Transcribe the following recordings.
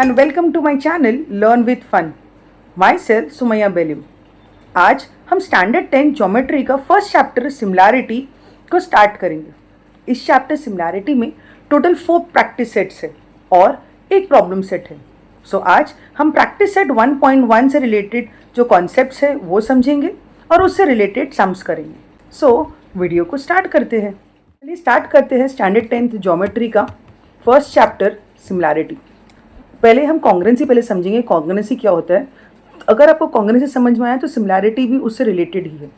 and welcome to my channel Learn with Fun. Myself Sumaya Belim. आज हम standard 10 geometry का first chapter similarity को start करेंगे। इस चैप्टर सिमिलैरिटी में टोटल 4 प्रैक्टिस सेट्स है और एक प्रॉब्लम सेट है। सो आज हम प्रैक्टिस सेट 1.1 से रिलेटेड जो कॉन्सेप्ट्स है वो समझेंगे और उससे रिलेटेड सम्स करेंगे। सो वीडियो को स्टार्ट करते हैं। चलिए स्टार्ट करते हैं स्टैंडर्ड 10th ज्योमेट्री का फर्स्ट चैप्टर सिमिलैरिटी। पहले हम कॉन्ग्रुएंसी पहले समझेंगे। कॉन्ग्रुएंसी क्या होता है? अगर आपको कॉन्ग्रुएंसी समझ में आया तो सिमिलैरिटी भी उससे रिलेटेड ही है।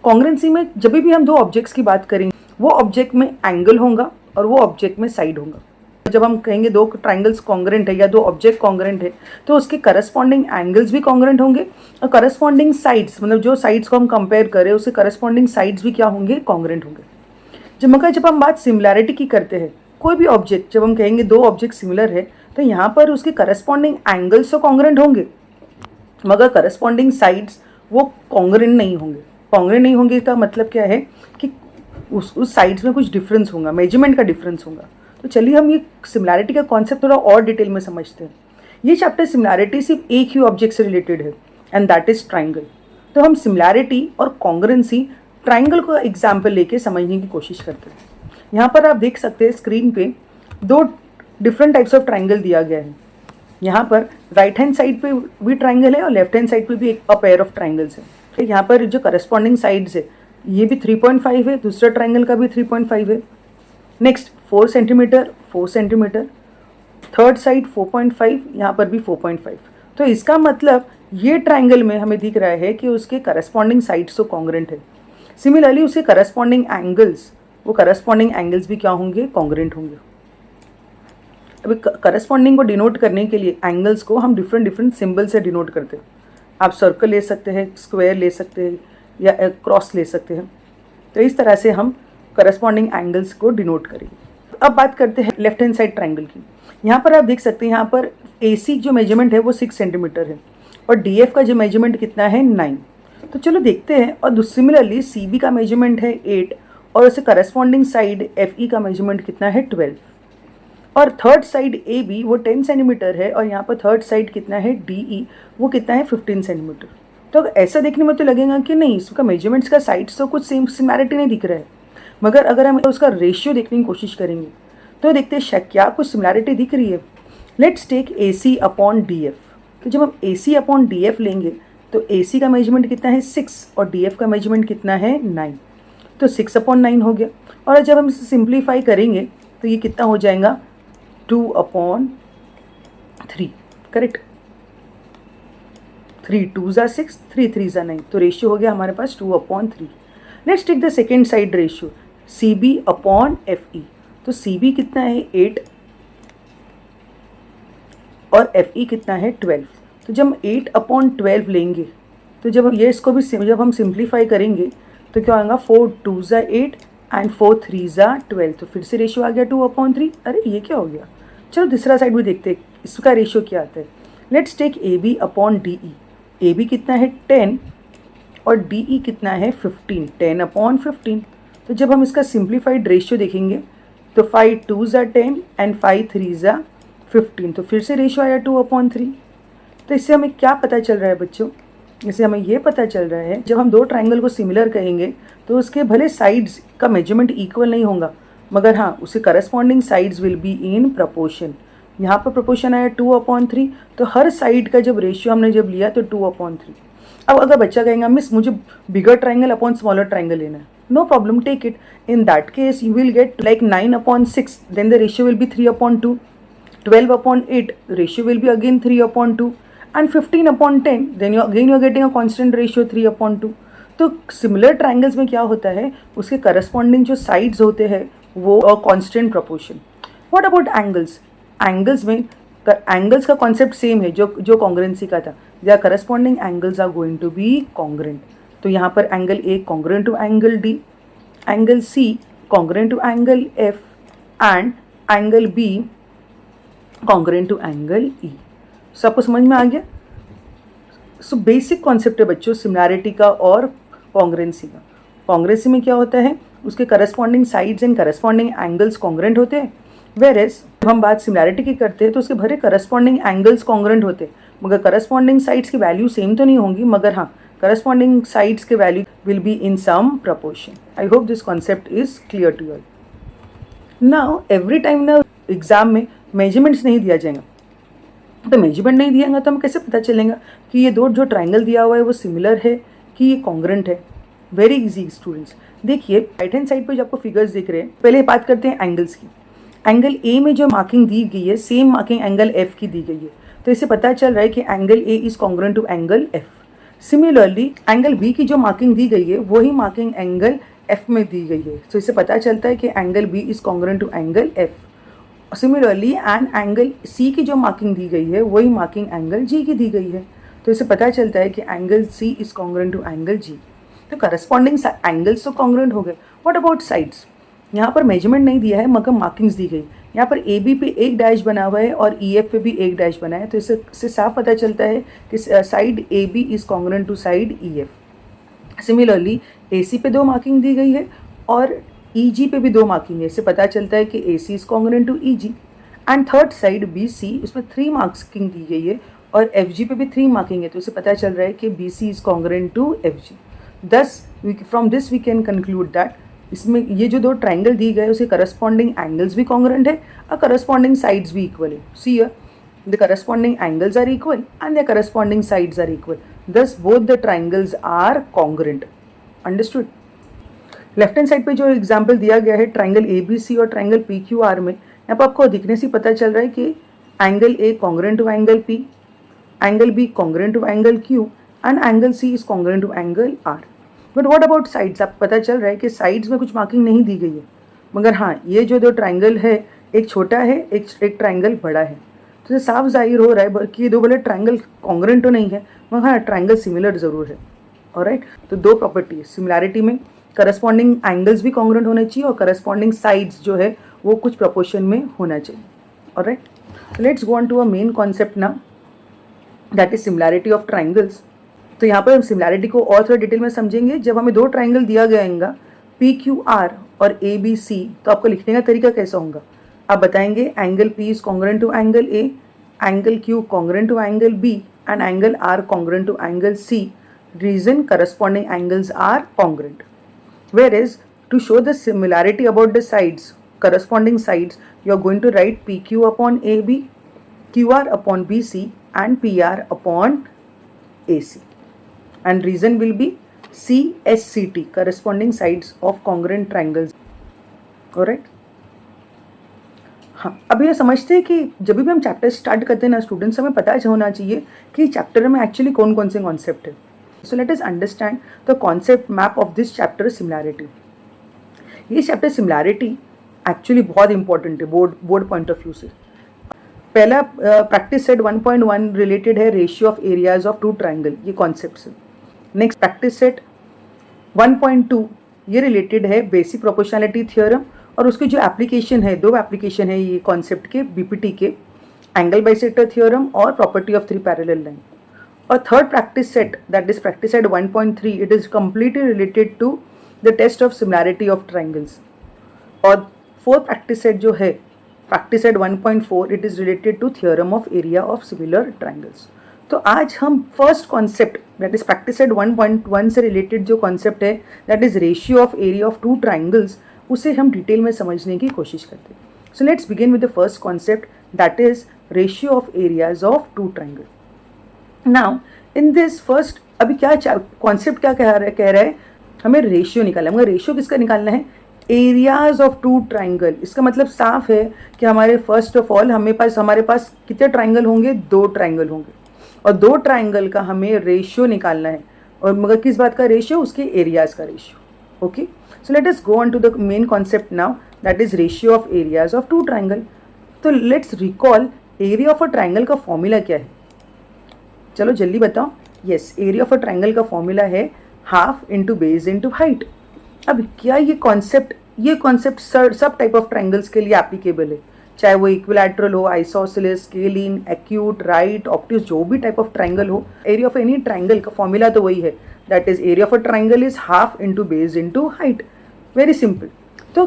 कॉन्ग्रुएंसी में जब भी हम दो ऑब्जेक्ट्स की बात करेंगे वो ऑब्जेक्ट में एंगल होगा और वो ऑब्जेक्ट में साइड होगा। जब हम कहेंगे दो ट्राइंगल्स कॉन्ग्रुएंट है या दो ऑब्जेक्ट कॉन्ग्रुएंट है तो उसके करस्पॉन्डिंग एंगल्स भी कॉन्ग्रुएंट होंगे और करस्पॉन्डिंग साइड्स मतलब जो साइड्स को हम कंपेयर करें उसके करस्पॉन्डिंग साइड्स भी क्या होंगे? कॉन्ग्रुएंट होंगे। जब हम बात सिमिलैरिटी की करते हैं, कोई भी ऑब्जेक्ट जब हम कहेंगे दो ऑब्जेक्ट सिमिलर है तो यहाँ पर उसके करस्पॉन्डिंग एंगल्स तो कॉन्ग्रुएंट होंगे मगर करस्पॉन्डिंग साइड्स वो कॉन्ग्रुएंट नहीं होंगे। कॉन्ग्रुएंट नहीं होंगे का मतलब क्या है कि उस साइड्स में कुछ डिफरेंस होगा, मेजरमेंट का डिफरेंस होगा। तो चलिए हम ये सिमिलैरिटी का कॉन्सेप्ट थोड़ा और डिटेल में समझते हैं। ये चैप्टर सिमिलैरिटी सिर्फ एक ही ऑब्जेक्ट से रिलेटेड है एंड दैट इज ट्राइंगल। तो हम सिमिलैरिटी और कॉन्ग्रुएंसी ट्राइंगल को एग्जाम्पल लेके समझने की कोशिश करते हैं। यहाँ पर आप देख सकते हैं स्क्रीन पे दो डिफरेंट टाइप्स ऑफ ट्राइंगल दिया गया है। यहाँ पर राइट हैंड साइड पे भी ट्राइंगल है और लेफ्ट हैंड साइड पे भी एक पेयर ऑफ ट्राइंगल्स है। यहाँ पर जो करस्पॉन्डिंग साइड्स है ये भी 3.5 है, दूसरा ट्राइंगल का भी 3.5 है। Next 4 centimetre 4 centimetre, third side 4.5, यहाँ पर भी 4.5। तो इसका मतलब ये ट्राइंगल में हमें दिख रहा है कि उसके करस्पॉन्डिंग साइड्स तो कॉन्ग्रुएंट है। सिमिलरली उसके करस्पॉन्डिंग एंगल्स, वो करस्पॉन्डिंग एंगल्स भी क्या होंगे? कॉन्ग्रुएंट होंगे। अभी करस्पॉन्डिंग को डिनोट करने के लिए एंगल्स को हम डिफरेंट सिंबल से डिनोट करते हैं। आप सर्कल ले सकते हैं, स्क्वायर ले सकते हैं या क्रॉस ले सकते हैं। तो इस तरह से हम करस्पॉन्डिंग एंगल्स को डिनोट करेंगे। अब बात करते हैं लेफ्ट हैंड साइड ट्राइंगल की। यहाँ पर आप देख सकते हैं यहाँ पर AC जो मेजरमेंट है वो 6 सेंटीमीटर है और DF का जो मेजरमेंट कितना है? 9। तो चलो देखते हैं। और सिमिलरली CB का मेजरमेंट है 8 और उससे करस्पॉन्डिंग साइड FE का मेजरमेंट कितना है? 12। और थर्ड साइड AB वो 10 सेंटीमीटर है और यहाँ पर थर्ड साइड कितना है? DE वो कितना है? 15 सेंटीमीटर। तो ऐसा देखने में तो लगेगा कि नहीं इसका मेजरमेंट्स का साइड्स तो कुछ सेम सिमिलैरिटी नहीं दिख रहा है, मगर अगर हम उसका रेशियो देखने की कोशिश करेंगे तो देखते हैं क्या कुछ सिमिलैरिटी दिख रही है। Let's take AC upon DF। तो जब हम AC अपॉन DF लेंगे तो AC का मेजरमेंट कितना है? 6 और DF का मेजरमेंट कितना है? 9। तो 6 अपॉन 9 हो गया। और जब हम इसे सिंप्लीफाई करेंगे तो ये कितना हो जाएगा? 2 upon 3। Correct. 3 2s are 6, 3 3s are 9। तो रेशियो हो गया हमारे पास 2 upon 3। Let's take the second side ratio CB upon FE। तो CB कितना है? 8 और FE कितना है? 12। तो जब हम 8 अपॉन 12 लेंगे तो जब हम ये इसको भी जब हम सिंप्लीफाई करेंगे तो क्या होगा? 4 2s are 8 and 4 3s are 12। तो फिर से रेशियो आ गया 2 अपॉन 3। अरे ये क्या हो गया? चलो दूसरा साइड भी देखते हैं इसका रेशियो क्या आता है। Let's take AB upon DE। AB कितना है? 10 और DE कितना है? 15। 10 अपॉन 15। तो जब हम इसका सिंप्लीफाइड रेशियो देखेंगे तो 5 2s are 10 and 5 3s are 15। तो फिर से रेशियो आया 2 अपॉन 3। तो इससे हमें क्या पता चल रहा है बच्चों? इससे हमें ये पता चल रहा है जब हम दो ट्राइंगल को सिमिलर कहेंगे तो उसके भले साइड्स का मेजरमेंट इक्वल नहीं होगा मगर हाँ उसके corresponding sides will be in proportion. यहाँ पर प्रपोर्शन आया 2 अपॉन 3। तो हर साइड का जब रेशियो हमने जब लिया तो 2 अपॉन 3। अब अगर बच्चा कहेगा मिस मुझे bigger triangle upon smaller triangle लेना है, no problem, take it. In that case you will get like 9 upon 6, then the ratio will be 3 upon 2। 12 upon 8, ratio will be again 3 upon 2, and 15 upon 10, then you are getting a constant ratio 3 upon 2. तो similar triangles में क्या होता है उसके corresponding जो sides होते हैं वो constant proportion. What about angles? Angles में एंगल्स का कॉन्सेप्ट सेम है जो कॉन्ग्रुएंसी का था। There corresponding angles are going to be congruent. तो यहाँ पर angle A congruent to angle D, angle C congruent to angle F and angle B congruent to angle E। सबको समझ में आ गया? सो बेसिक कॉन्सेप्ट है बच्चों सिमिलैरिटी का और कॉन्ग्रुएंसी का। कॉन्ग्रुएंसी में क्या होता है उसके corresponding sides and corresponding angles congruent होते हैं वेर एज जब हम बात सिमिलैरिटी की करते हैं तो उसके भरे करस्पॉन्डिंग एंगल्स कॉन्ग्रेंट होते हैं, मगर करस्पॉन्डिंग साइड्स की वैल्यू सेम तो नहीं होंगी, मगर हाँ करस्पॉन्डिंग साइड्स के value will be in some proportion. I hope this concept is clear to you. Now every time ना एग्जाम में मेजरमेंट्स नहीं दिया जाएगा, तो मेजरमेंट नहीं दिया तो हमें कैसे पता चलेगा कि ये दो जो ट्राइंगल दिया हुआ है वो सिमिलर है कि ये कॉन्ग्रेंट है. Very easy students. देखिए राइट हैंड साइड पे जो आपको फिगर्स दिख रहे हैं, पहले बात करते हैं एंगल्स की. एंगल ए में जो मार्किंग दी गई है सेम मार्किंग एंगल एफ की दी गई है, तो इससे पता चल रहा है कि angle A is congruent to angle F. Similarly angle B की जो मार्किंग दी गई है वही मार्किंग एंगल एफ में दी गई है, तो इससे पता चलता है कि angle B is congruent to angle F. Similarly and angle C की जो मार्किंग दी गई है वही मार्किंग एंगल जी की दी गई है, तो इससे पता चलता है कि angle C is congruent to angle G. तो करस्पॉन्डिंग एंगल्स तो कॉन्ग्रेंट हो गए. What about sides? यहाँ पर मेजरमेंट नहीं दिया है मगर मार्किंग्स दी गई. यहाँ पर ए बी पे एक डैश बना हुआ है और ई एफ पे भी एक डैश बना है, तो इससे साफ पता चलता है कि side A B is congruent to side E F. Similarly A C पे 2 मार्किंग दी गई है और ई जी पे भी 2 मार्किंग है, इससे पता चलता है कि A C is congruent to E G. And third side B C, उसमें 3 मार्किंग दी गई है और एफ जी पे भी 3 मार्किंग है, तो इससे पता चल रहा है कि B C is congruent to F G. Thus from this we can conclude that इसमें ये जो 2 ट्राइंगल दी गए उसके करस्पॉन्डिंग एंगल्स भी कॉन्ग्रेंट है और करस्पॉन्डिंग साइड्स भी इक्वल है. See here the corresponding angles are equal and the corresponding sides are equal, thus both the triangles are congruent. Understood? Left hand side पे जो एग्जाम्पल दिया गया है ट्राइंगल ए बी सी और ट्राइंगल पी क्यू आर में, यहाँ पर आपको दिखने से पता चल रहा है कि angle A congruent to angle P, angle B congruent to angle Q and angle C is congruent to angle R. But what about sides? आपको पता चल रहा है कि साइड्स में कुछ मार्किंग नहीं दी गई है, मगर हाँ ये जो 2 ट्राइंगल है एक छोटा है एक ट्राइंगल बड़ा है, तो साफ जाहिर हो रहा है कि ये 2 बड़े ट्राइंगल कॉन्ग्रेंट तो नहीं है मगर हाँ ट्राइंगल सिमिलर ज़रूर है. ऑलराइट, तो 2 प्रॉपर्टी है सिमिलैरिटी में, करस्पॉन्डिंग एंगल्स भी कॉन्ग्रेंट होने चाहिए और करस्पॉन्डिंग साइड्स जो है वो कुछ प्रोपोर्शन में होना चाहिए. Alright, let's go on to a main concept now, that is similarity of triangles. तो यहाँ पर हम सिमिलैरिटी को और थोड़ा डिटेल में समझेंगे. जब हमें 2 ट्राइंगल दिया गया पी क्यू आर और ए बी सी, तो आपको लिखने का तरीका कैसा होगा? आप बताएंगे angle P is congruent to angle A, angle Q congruent to angle B and angle R congruent to angle C. Reason corresponding angles are congruent. Whereas to show the similarity about the sides, corresponding sides, you are going to write PQ upon AB, QR upon BC and PR upon AC. And reason will be CSCT, corresponding sides of congruent triangles. Alright? हाँ, अब ये समझते हैं कि जब भी हम chapter start करते हैं ना स्टूडेंट्स, हमें पता होना चाहिए कि चैप्टर में एक्चुअली कौन कौन से कॉन्सेप्ट है. So let us understand the concept map of this chapter similarity. ये चैप्टर सिमिलैरिटी एक्चुअली बहुत इंपॉर्टेंट है बोर्ड पॉइंट ऑफ व्यू से. पहला प्रैक्टिस सेट 1.1 रिलेटेड है ratio of areas of 2 triangle, ये कॉन्सेप्ट से. नेक्स्ट प्रैक्टिस सेट 1.2 ये related है बेसिक प्रोपोर्शनैलिटी थ्योरम और उसकी जो एप्लीकेशन है, 2 एप्लीकेशन है ये कॉन्सेप्ट के बीपीटी के, एंगल बाइसेक्टर थ्योरम और प्रॉपर्टी ऑफ 3 पैरेलल लाइन. और third practice set that is practice set 1.3, it is completely related to the test of similarity of triangles. और फोर्थ प्रैक्टिस सेट जो है practice set 1.4, it is related to theorem of area of similar triangles. तो आज हम first concept that is practice set 1.1 से related जो concept है that is ratio of area of 2 triangles, उसे हम डिटेल में समझने की कोशिश करते हैं. So let's begin with the first concept that is ratio of areas of 2 triangle. Now in this first अभी क्या कॉन्सेप्ट क्या कह रहा है हमें रेशियो निकालना है. मगर रेशियो किसका निकालना है? Areas of 2 triangle. इसका मतलब साफ है कि हमारे फर्स्ट ऑफ ऑल हमारे पास कितने ट्राइंगल होंगे? 2 ट्राइंगल होंगे और 2 ट्राइंगल का हमें रेशियो निकालना है. और मगर किस बात का रेशियो? उसके एरियाज का ratio. Okay, so let us go on to the main concept now, that is ratio of areas of 2 triangle. तो let's recall area of a triangle का फॉर्मूला क्या है? चलो जल्दी बताओ. yes, area of a triangle का formula है half into base into height. अब क्या ये कॉन्सेप्ट सब टाइप ऑफ ट्राइंगल्स के लिए एप्लीकेबल है, चाहे वो इक्विलैटरल हो, isosceles, scalene, acute, right, obtuse, जो भी टाइप ऑफ ट्राइंगल हो. एरिया ऑफ एनी ट्राइंगल का फॉर्मूला तो वही है, that is area of a triangle is half into base into height. Very simple. तो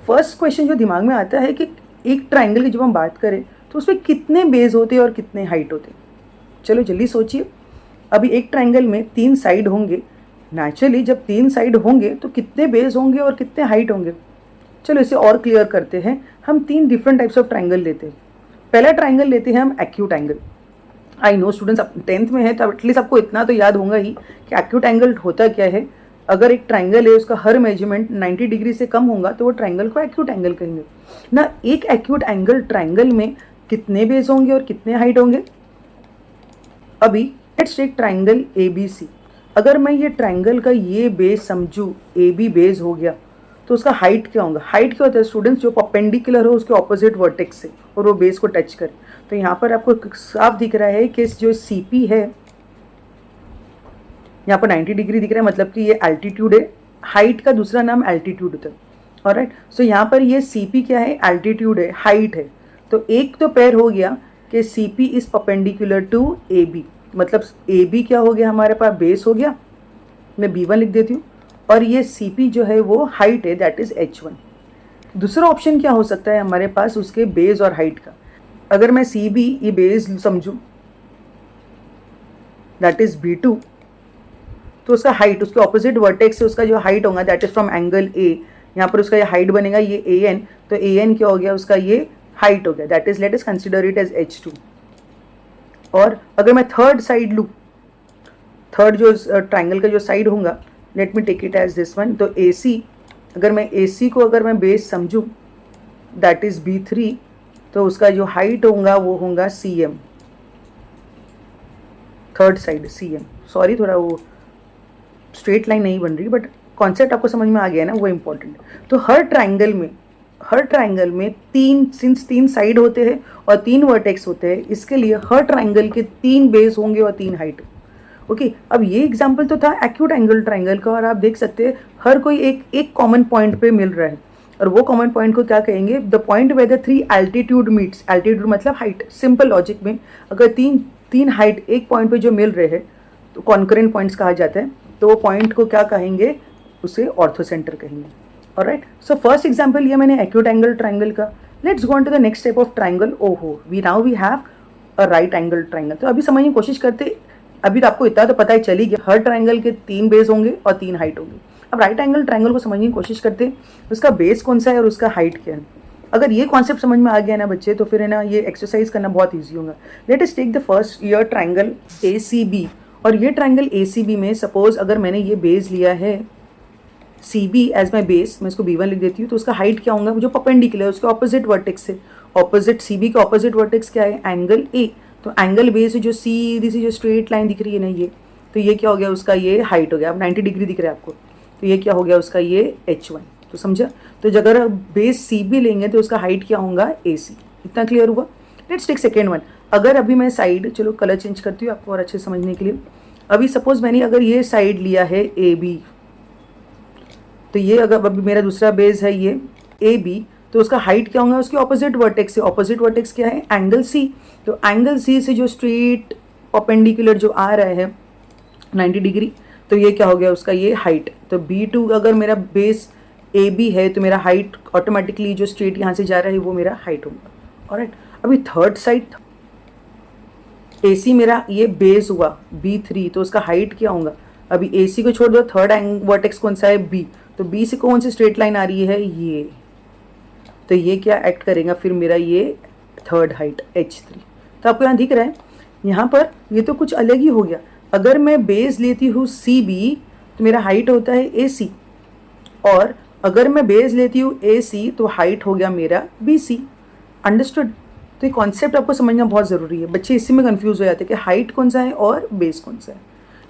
फर्स्ट क्वेश्चन जो दिमाग में आता है कि एक ट्राइंगल की जब हम बात करें तो उसमें कितने बेस होते हैं और कितने हाइट होते हैं? चलो जल्दी सोचिए। अभी एक ट्राइंगल में 3 साइड होंगे, नेचुरली जब 3 साइड होंगे तो कितने बेस होंगे और कितने हाइट होंगे? चलो इसे और क्लियर करते हैं। हम 3 डिफरेंट टाइप्स ऑफ ट्राइंगल लेते हैं। पहला ट्राइंगल लेते हैं हम acute angle. I know students, अब 10th में है तो एटलीस्ट आपको इतना तो याद होगा ही कि एक्यूट एंगल होता क्या है। अगर एक ट्राइंगल है उसका हर मेजरमेंट 90 डिग्री से कम होगा तो वो ट्राइंगल को एक्यूट एंगल कहेंगे ना। एक एक्यूट एंगल ट्राइंगल में कितने बेस होंगे और कितने हाइट होंगे? अभी लेट्स टेक ट्राइंगल ABC। अगर मैं ये ट्राइंगल का ये बेस समझूँ AB बेस हो गया तो उसका हाइट क्या होगा? हाइट क्या होता है स्टूडेंट्स? जो परपेंडिकुलर हो उसके ऑपोजिट वर्टेक्स से और वो बेस को टच करे। तो यहाँ पर आपको साफ दिख रहा है कि जो CP है यहाँ पर 90 डिग्री दिख रहा है, मतलब कि ये एल्टीट्यूड है। हाइट का दूसरा नाम एल्टीट्यूड होता है। ऑलराइट, सो यहाँ पर ये CP क्या है? एल्टीट्यूड है, हाइट है। तो एक तो पेयर हो गया कि CP is perpendicular to AB, मतलब AB क्या हो गया हमारे पास? बेस हो गया। मैं B1 लिख देती हूँ। और ये CP जो है वो हाइट है, दैट इज H1। दूसरा ऑप्शन क्या हो सकता है हमारे पास उसके बेस और हाइट का? अगर मैं CB ये बेस समझूं दैट इज B2, तो उसका हाइट उसके ऑपोजिट वर्टेक्स से उसका जो हाइट होगा that is from angle A। यहाँ पर उसका ये हाइट बनेगा ये AN, तो AN क्या हो गया? उसका ये हाइट हो गया, that is let us consider it as H2। और अगर मैं थर्ड साइड लूँ, थर्ड जो ट्राइंगल का जो साइड होगा, let me take it as this one, तो AC, अगर मैं AC को अगर मैं बेस समझूं दैट इज B3, तो उसका जो हाइट होगा वो होगा CM। Third side CM, sorry थोड़ा वो स्ट्रेट लाइन नहीं बन रही, बट कॉन्सेप्ट आपको समझ में आ गया ना, वो इम्पोर्टेंट। तो हर ट्राइंगल में तीन साइड होते हैं और 3 वर्टेक्स होते हैं, इसके लिए हर ट्राइंगल के 3 बेस होंगे और 3 हाइट। ओके, अब ये एग्जाम्पल तो था एक्यूट एंगल ट्राइंगल का, और आप देख सकते हैं हर कोई एक कॉमन पॉइंट पे मिल रहा है, और वो कॉमन पॉइंट को क्या कहेंगे? The point where the 3 altitude meets. Altitude मतलब हाइट। सिंपल लॉजिक में अगर तीन हाइट एक पॉइंट पे जो मिल रहे हैं तो कॉन्करेंट पॉइंट्स कहा जाता है। तो वो पॉइंट को क्या कहेंगे? उसे ऑर्थोसेंटर कहेंगे। ऑलराइट, सो फर्स्ट एग्जांपल लिया मैंने एक्यूट एंगल ट्राइंगल का। Let's go on to the next type of triangle. ओहो, we have a right angle triangle. तो अभी समझने की कोशिश करते। अभी तो आपको इतना तो पता ही चली गया, हर ट्राइंगल के 3 बेस होंगे और 3 हाइट होंगी। अब राइट एंगल ट्राइंगल को समझने की कोशिश करते, उसका बेस कौन सा है और उसका हाइट क्या है। अगर ये कॉन्सेप्ट समझ में आ गया ना बच्चे, तो फिर है ना ये एक्सरसाइज करना बहुत ईजी होगा। Let us take the first year triangle ACB। और ये ट्राइंगल ACB में सपोज अगर मैंने ये बेस लिया है CB एज माई बेस, मैं इसको B1 लिख देती हूँ, तो उसका हाइट क्या होगा? जो परपेंडिकुलर उसके ऑपोजिट वर्टेक्स से, ऑपोजिट CB के ऑपोजिट वर्टेक्स क्या है? Angle A। तो एंगल बे से जो सीधी सी जो स्ट्रेट लाइन दिख रही है ना ये, तो ये क्या हो गया? उसका ये हाइट हो गया। अब 90 डिग्री दिख रहा है आपको, तो ये क्या हो गया? उसका ये H1। तो समझा? तो अगर बेस CB लेंगे तो उसका हाइट क्या होगा? AC। इतना क्लियर हुआ? Let's take second one. अगर अभी मैं साइड, चलो कलर चेंज करती हूँ आपको और अच्छे समझने के लिए। अभी सपोज मैंने अगर ये साइड लिया है AB, तो ये अगर अभी मेरा दूसरा बेस है ये AB, तो उसका हाइट क्या होगा? उसके ऑपोजिट वर्टेक्स से। ऑपोजिट वर्टेक्स क्या है? Angle C। तो एंगल C से जो स्ट्रेट परपेंडिकुलर जो आ रहा है 90 डिग्री, तो ये क्या हो गया? उसका ये हाइट। तो B2 अगर मेरा बेस AB है तो मेरा हाइट ऑटोमेटिकली जो स्ट्रेट यहाँ से जा रहा है वो मेरा हाइट होगा। ऑलराइट, अभी थर्ड साइड AC मेरा ये बेस हुआ B3, तो उसका हाइट क्या होगा? अभी AC को छोड़ दो, थर्ड वर्टेक्स कौन सा है? B। तो B से कौन सी स्ट्रेट लाइन आ रही है? ये। तो ये क्या एक्ट करेगा फिर? मेरा ये थर्ड हाइट H3। तो आपको यहाँ दिख रहा है, यहाँ पर ये तो कुछ अलग ही हो गया। अगर मैं बेस लेती हूँ CB तो मेरा हाइट होता है AC, और अगर मैं बेस लेती हूँ AC तो हाइट हो गया मेरा BC। अंडरस्टूड? तो ये कॉन्सेप्ट आपको समझना बहुत ज़रूरी है। बच्चे इसी में कंफ्यूज हो जाते हैं कि हाइट कौन सा है और बेस कौन सा है।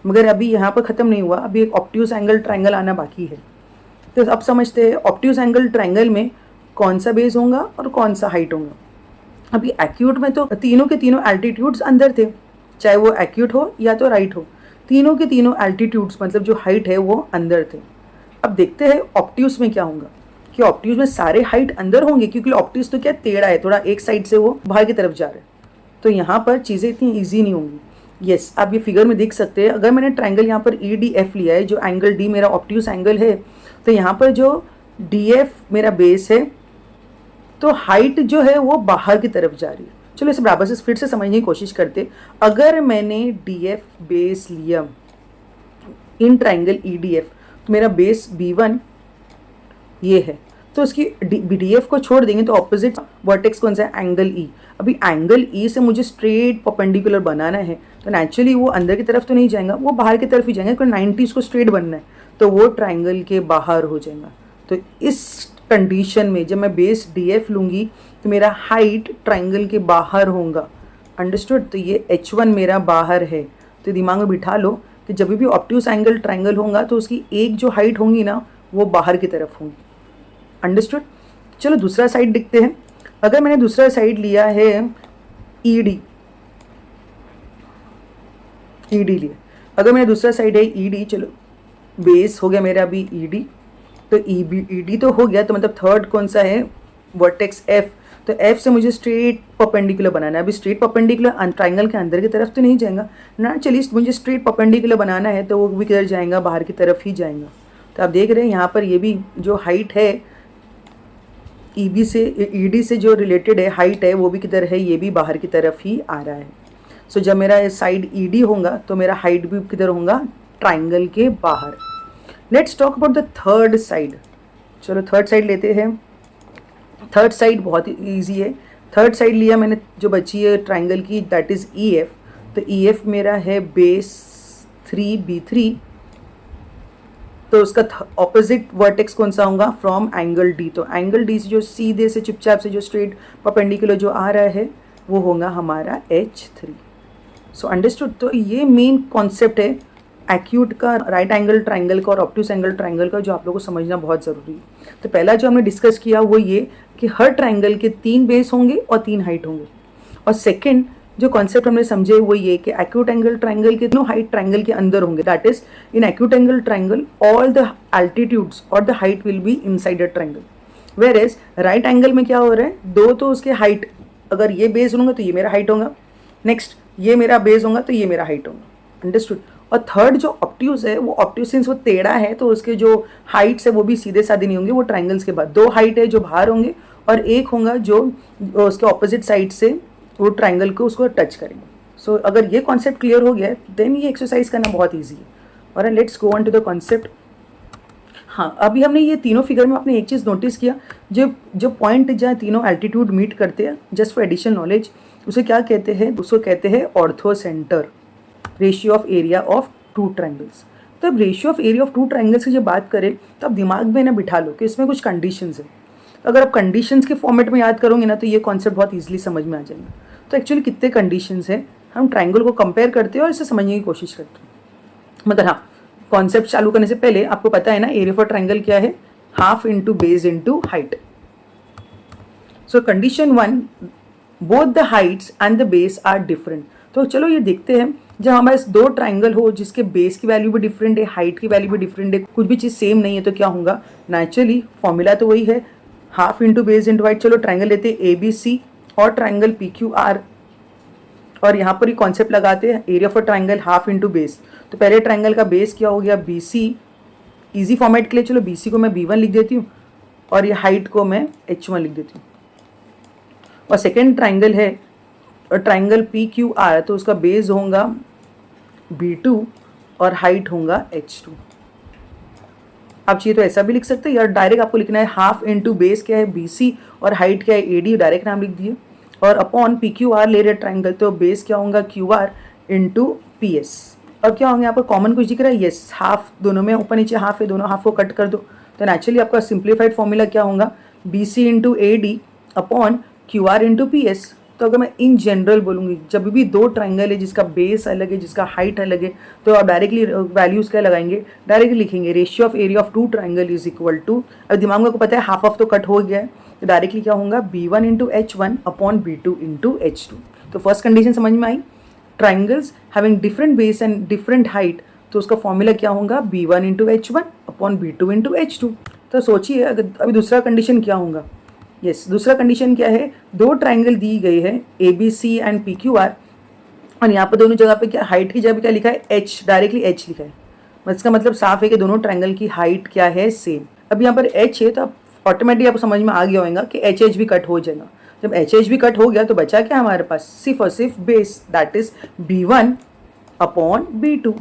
मगर अभी यहाँ पर ख़त्म नहीं हुआ, अभी एक ऑब्ट्यूज एंगल ट्राइंगल आना बाकी है। तो अब समझते हैं ऑब्ट्यूज एंगल ट्राइंगल में कौन सा बेस होगा और कौन सा हाइट होगा। अभी एक्यूट में तो तीनों के तीनों एल्टीट्यूड्स अंदर थे, चाहे वो एक्यूट हो या तो राइट हो, तीनों के तीनों एल्टीट्यूड्स मतलब जो हाइट है वो अंदर थे। अब देखते हैं ऑब्ट्यूज में क्या होगा, कि ऑब्ट्यूज में सारे हाइट अंदर होंगे, क्योंकि ऑब्ट्यूज तो क्या टेढ़ा है, थोड़ा एक साइड से वो बाहर की तरफ जा रहा है, तो यहाँ पर चीज़ें इतनी ईजी नहीं होंगी। यस, आप ये फिगर में देख सकते हैं। अगर मैंने ट्राइंगल यहाँ पर EDF लिया है, जो एंगल D मेरा ऑब्ट्यूज एंगल है, तो यहाँ पर जो DF मेरा बेस है तो हाइट जो है वो बाहर की तरफ जा रही है। चलो इसे बराबर से फिर से समझने की कोशिश करते। अगर मैंने डी एफ बेस लिया in triangle E D F, तो मेरा बेस B1 ये है, तो उसकी डी एफ को छोड़ देंगे तो ऑपोजिट वर्टेक्स कौन सा है, एंगल ई। अभी एंगल ई से मुझे स्ट्रेट परपेंडिकुलर बनाना है, तो नेचुरली वो अंदर की तरफ तो नहीं जाएगा, वो बाहर की तरफ ही जाएगा, क्योंकि 90 उसको स्ट्रेट बनना है, तो वो ट्राइंगल के बाहर हो जाएगा। तो इस कंडीशन में जब मैं बेस डी एफ लूँगी तो मेरा हाइट ट्राइंगल के बाहर होगा। अंडरस्टूड। तो ये H1 मेरा बाहर है। तो दिमाग में बिठा लो कि जब भी ऑब्ट्यूस एंगल ट्राइंगल होगा तो उसकी एक जो हाइट होंगी ना वो बाहर की तरफ होंगी। अंडरस्टूड। चलो दूसरा साइड देखते हैं। अगर मैंने दूसरा साइड लिया है ED लिया, अगर मैंने दूसरा साइड है ED, चलो बेस हो गया मेरा अभी ED, तो ED तो हो गया, तो मतलब थर्ड कौन सा है, वर्टेक्स F। तो F से मुझे स्ट्रेट परपेंडिकुलर बनाना है। अभी स्ट्रेट परपेंडिकुलर ट्राइंगल के अंदर की तरफ तो नहीं जाएगा ना, चलिए मुझे स्ट्रेट परपेंडिकुलर बनाना है तो वो भी किधर जाएगा, बाहर की तरफ ही जाएगा। तो आप देख रहे हैं यहाँ पर ये भी जो हाइट है ED से जो रिलेटेड है हाइट है वो भी किधर है, ये भी बाहर की तरफ ही आ रहा है। सो जब मेरा साइड ED होगा तो मेरा हाइट भी किधर होगा, ट्राइंगल के बाहर। Let's talk about the third side. चलो थर्ड साइड लेते हैं। थर्ड साइड बहुत ही ईजी है। थर्ड साइड लिया मैंने जो बची है ट्राइंगल की, दैट इज़ EF। तो EF मेरा है बेस 3B3, तो उसका ऑपोजिट वर्टेक्स कौन सा होगा, फ्रॉम एंगल D। तो एंगल D से जो सीधे से चुपचाप से जो स्ट्रेट परपेंडिकुलर जो आ रहा है वो होगा हमारा H3। So understood. तो ये मेन कॉन्सेप्ट है एक्यूट का, राइट एंगल ट्राइंगल का और ऑब्ट्यूस एंगल ट्राइंगल का, जो आप लोगों को समझना बहुत ज़रूरी है। तो पहला जो हमने डिस्कस किया वो ये कि हर ट्राइंगल के 3 बेस होंगे और 3 हाइट होंगे। और सेकंड जो कॉन्सेप्ट हमने समझे वो ये कि एक्यूट एंगल ट्राइंगल के तीनों हाइट ट्राइंगल के अंदर होंगे। That is in acute angle triangle all the altitudes और the height will be inside the triangle. Whereas right angle में क्या हो रहा है, दो तो उसके हाइट, अगर ये बेस होगा तो ये मेरा हाइट होगा, नेक्स्ट ये मेरा बेस होगा तो ये मेरा हाइट होगा। अंडरस्टूड। और थर्ड जो ऑब्ट्यूस है वो ऑब्ट्यूस सिंस वो टेढ़ा है तो उसके जो हाइट्स है वो भी सीधे साधे नहीं होंगे, वो ट्राइंगल्स के बाद 2 हाइट है जो बाहर होंगे और एक होगा जो उसके ऑपोजिट साइड से वो ट्राइंगल को उसको टच करेंगे। सो अगर ये कॉन्सेप्ट क्लियर हो गया है देन ये एक्सरसाइज करना बहुत ईजी है। और let's go on to the concept. हाँ, अभी हमने ये तीनों फिगर में आपने एक चीज़ नोटिस किया, जो पॉइंट जहाँ तीनों एल्टीट्यूड मीट करते हैं, जस्ट फॉर एडिशनल नॉलेज, उसे क्या कहते हैं, उसको कहते हैं orthocentre, ratio of area of 2 triangles. तो अब ratio of area of 2 triangles की जब बात करें तो आप दिमाग में ना बिठा लो कि इसमें कुछ कंडीशंस है। अगर आप कंडीशंस के फॉर्मेट में याद करोगे ना तो ये कॉन्सेप्ट बहुत ईजिली समझ में आ जाएगा। तो एक्चुअली कितने कंडीशंस हैं, हम ट्राइंगल को कंपेयर करते हैं और इसे समझने की कोशिश करते हैं। मतलब हाँ, कॉन्सेप्ट चालू करने से पहले आपको पता है ना एरिया फॉर ट्राइंगल क्या है, half into base into height. So condition 1, both the heights and the base are different. तो चलो ये देखते हैं, जब हमारे पास 2 ट्राइंगल हो जिसके बेस की वैल्यू भी डिफरेंट है, हाइट की वैल्यू भी डिफरेंट है, कुछ भी चीज़ सेम नहीं है, तो क्या होगा, नेचुरली फॉर्मूला तो वही है, half into base into height. चलो ट्राइंगल लेते हैं ABC और ट्राइंगल PQR, और यहाँ पर ही कॉन्सेप्ट लगाते हैं area for triangle half into base. तो पहले ट्राइंगल का बेस क्या हो गया, BC। इजी फॉर्मेट के लिए चलो BC को मैं B1 लिख देती हूँ और ये हाइट को मैं H1 लिख देती हूँ। और सेकेंड ट्राइंगल है ट्राइंगल PQR, तो उसका बेस होगा B2 और हाइट होगा H2। आप चाहिए तो ऐसा भी लिख सकते हैं, या डायरेक्ट आपको लिखना है हाफ इंटू बेस क्या है BC और हाइट क्या है AD, डायरेक्ट नाम लिख दिए, और अपॉन PQR ले रहे ट्राइंगल, तो बेस क्या होगा QR इंटू PS। और क्या होंगे, यहाँ पर कॉमन कुछ दिख रहा है, यस, हाफ, दोनों में ऊपर नीचे हाफ है, दोनों हाफ को कट कर दो, तो नेचुरली आपका सिंप्लीफाइड फॉर्मूला क्या होगा, BC into AD upon QR into PS। तो अगर मैं इन जनरल बोलूँगी, जब भी 2 ट्राइंगल है जिसका बेस अलग है, जिसका हाइट अलग है, तो आप डायरेक्टली वैल्यूज़ क्या लगाएंगे, डायरेक्टली लिखेंगे ratio of area of 2 triangle is equal to, अब दिमाग में को पता है हाफ ऑफ तो कट हो गया है, तो डायरेक्टली क्या होगा, B1 into H1 upon B2 into H2। तो फर्स्ट कंडीशन समझ में आई, triangles having different base and different height, तो उसका फॉर्मूला क्या होगा, B1 into H1 upon B2 into H2। तो सोचिए अगर अभी दूसरा कंडीशन क्या होगा, यस, दूसरा कंडीशन क्या है, 2 ट्राइंगल दी गई है ABC एंड PQR, और यहाँ पर दोनों जगह पे क्या, हाइट की जगह पे क्या लिखा है, H, डायरेक्टली H लिखा है। इसका मतलब साफ है कि दोनों ट्राइंगल की हाइट क्या है, सेम। अब यहाँ पर H है तो आप ऑटोमेटिक आपको समझ में आ गया होगा कि एच एच भी कट हो जाएगा। जब एच एच भी कट हो गया तो बचा क्या हमारे पास, सिर्फ और सिर्फ बेस, दैट इज B1/B2।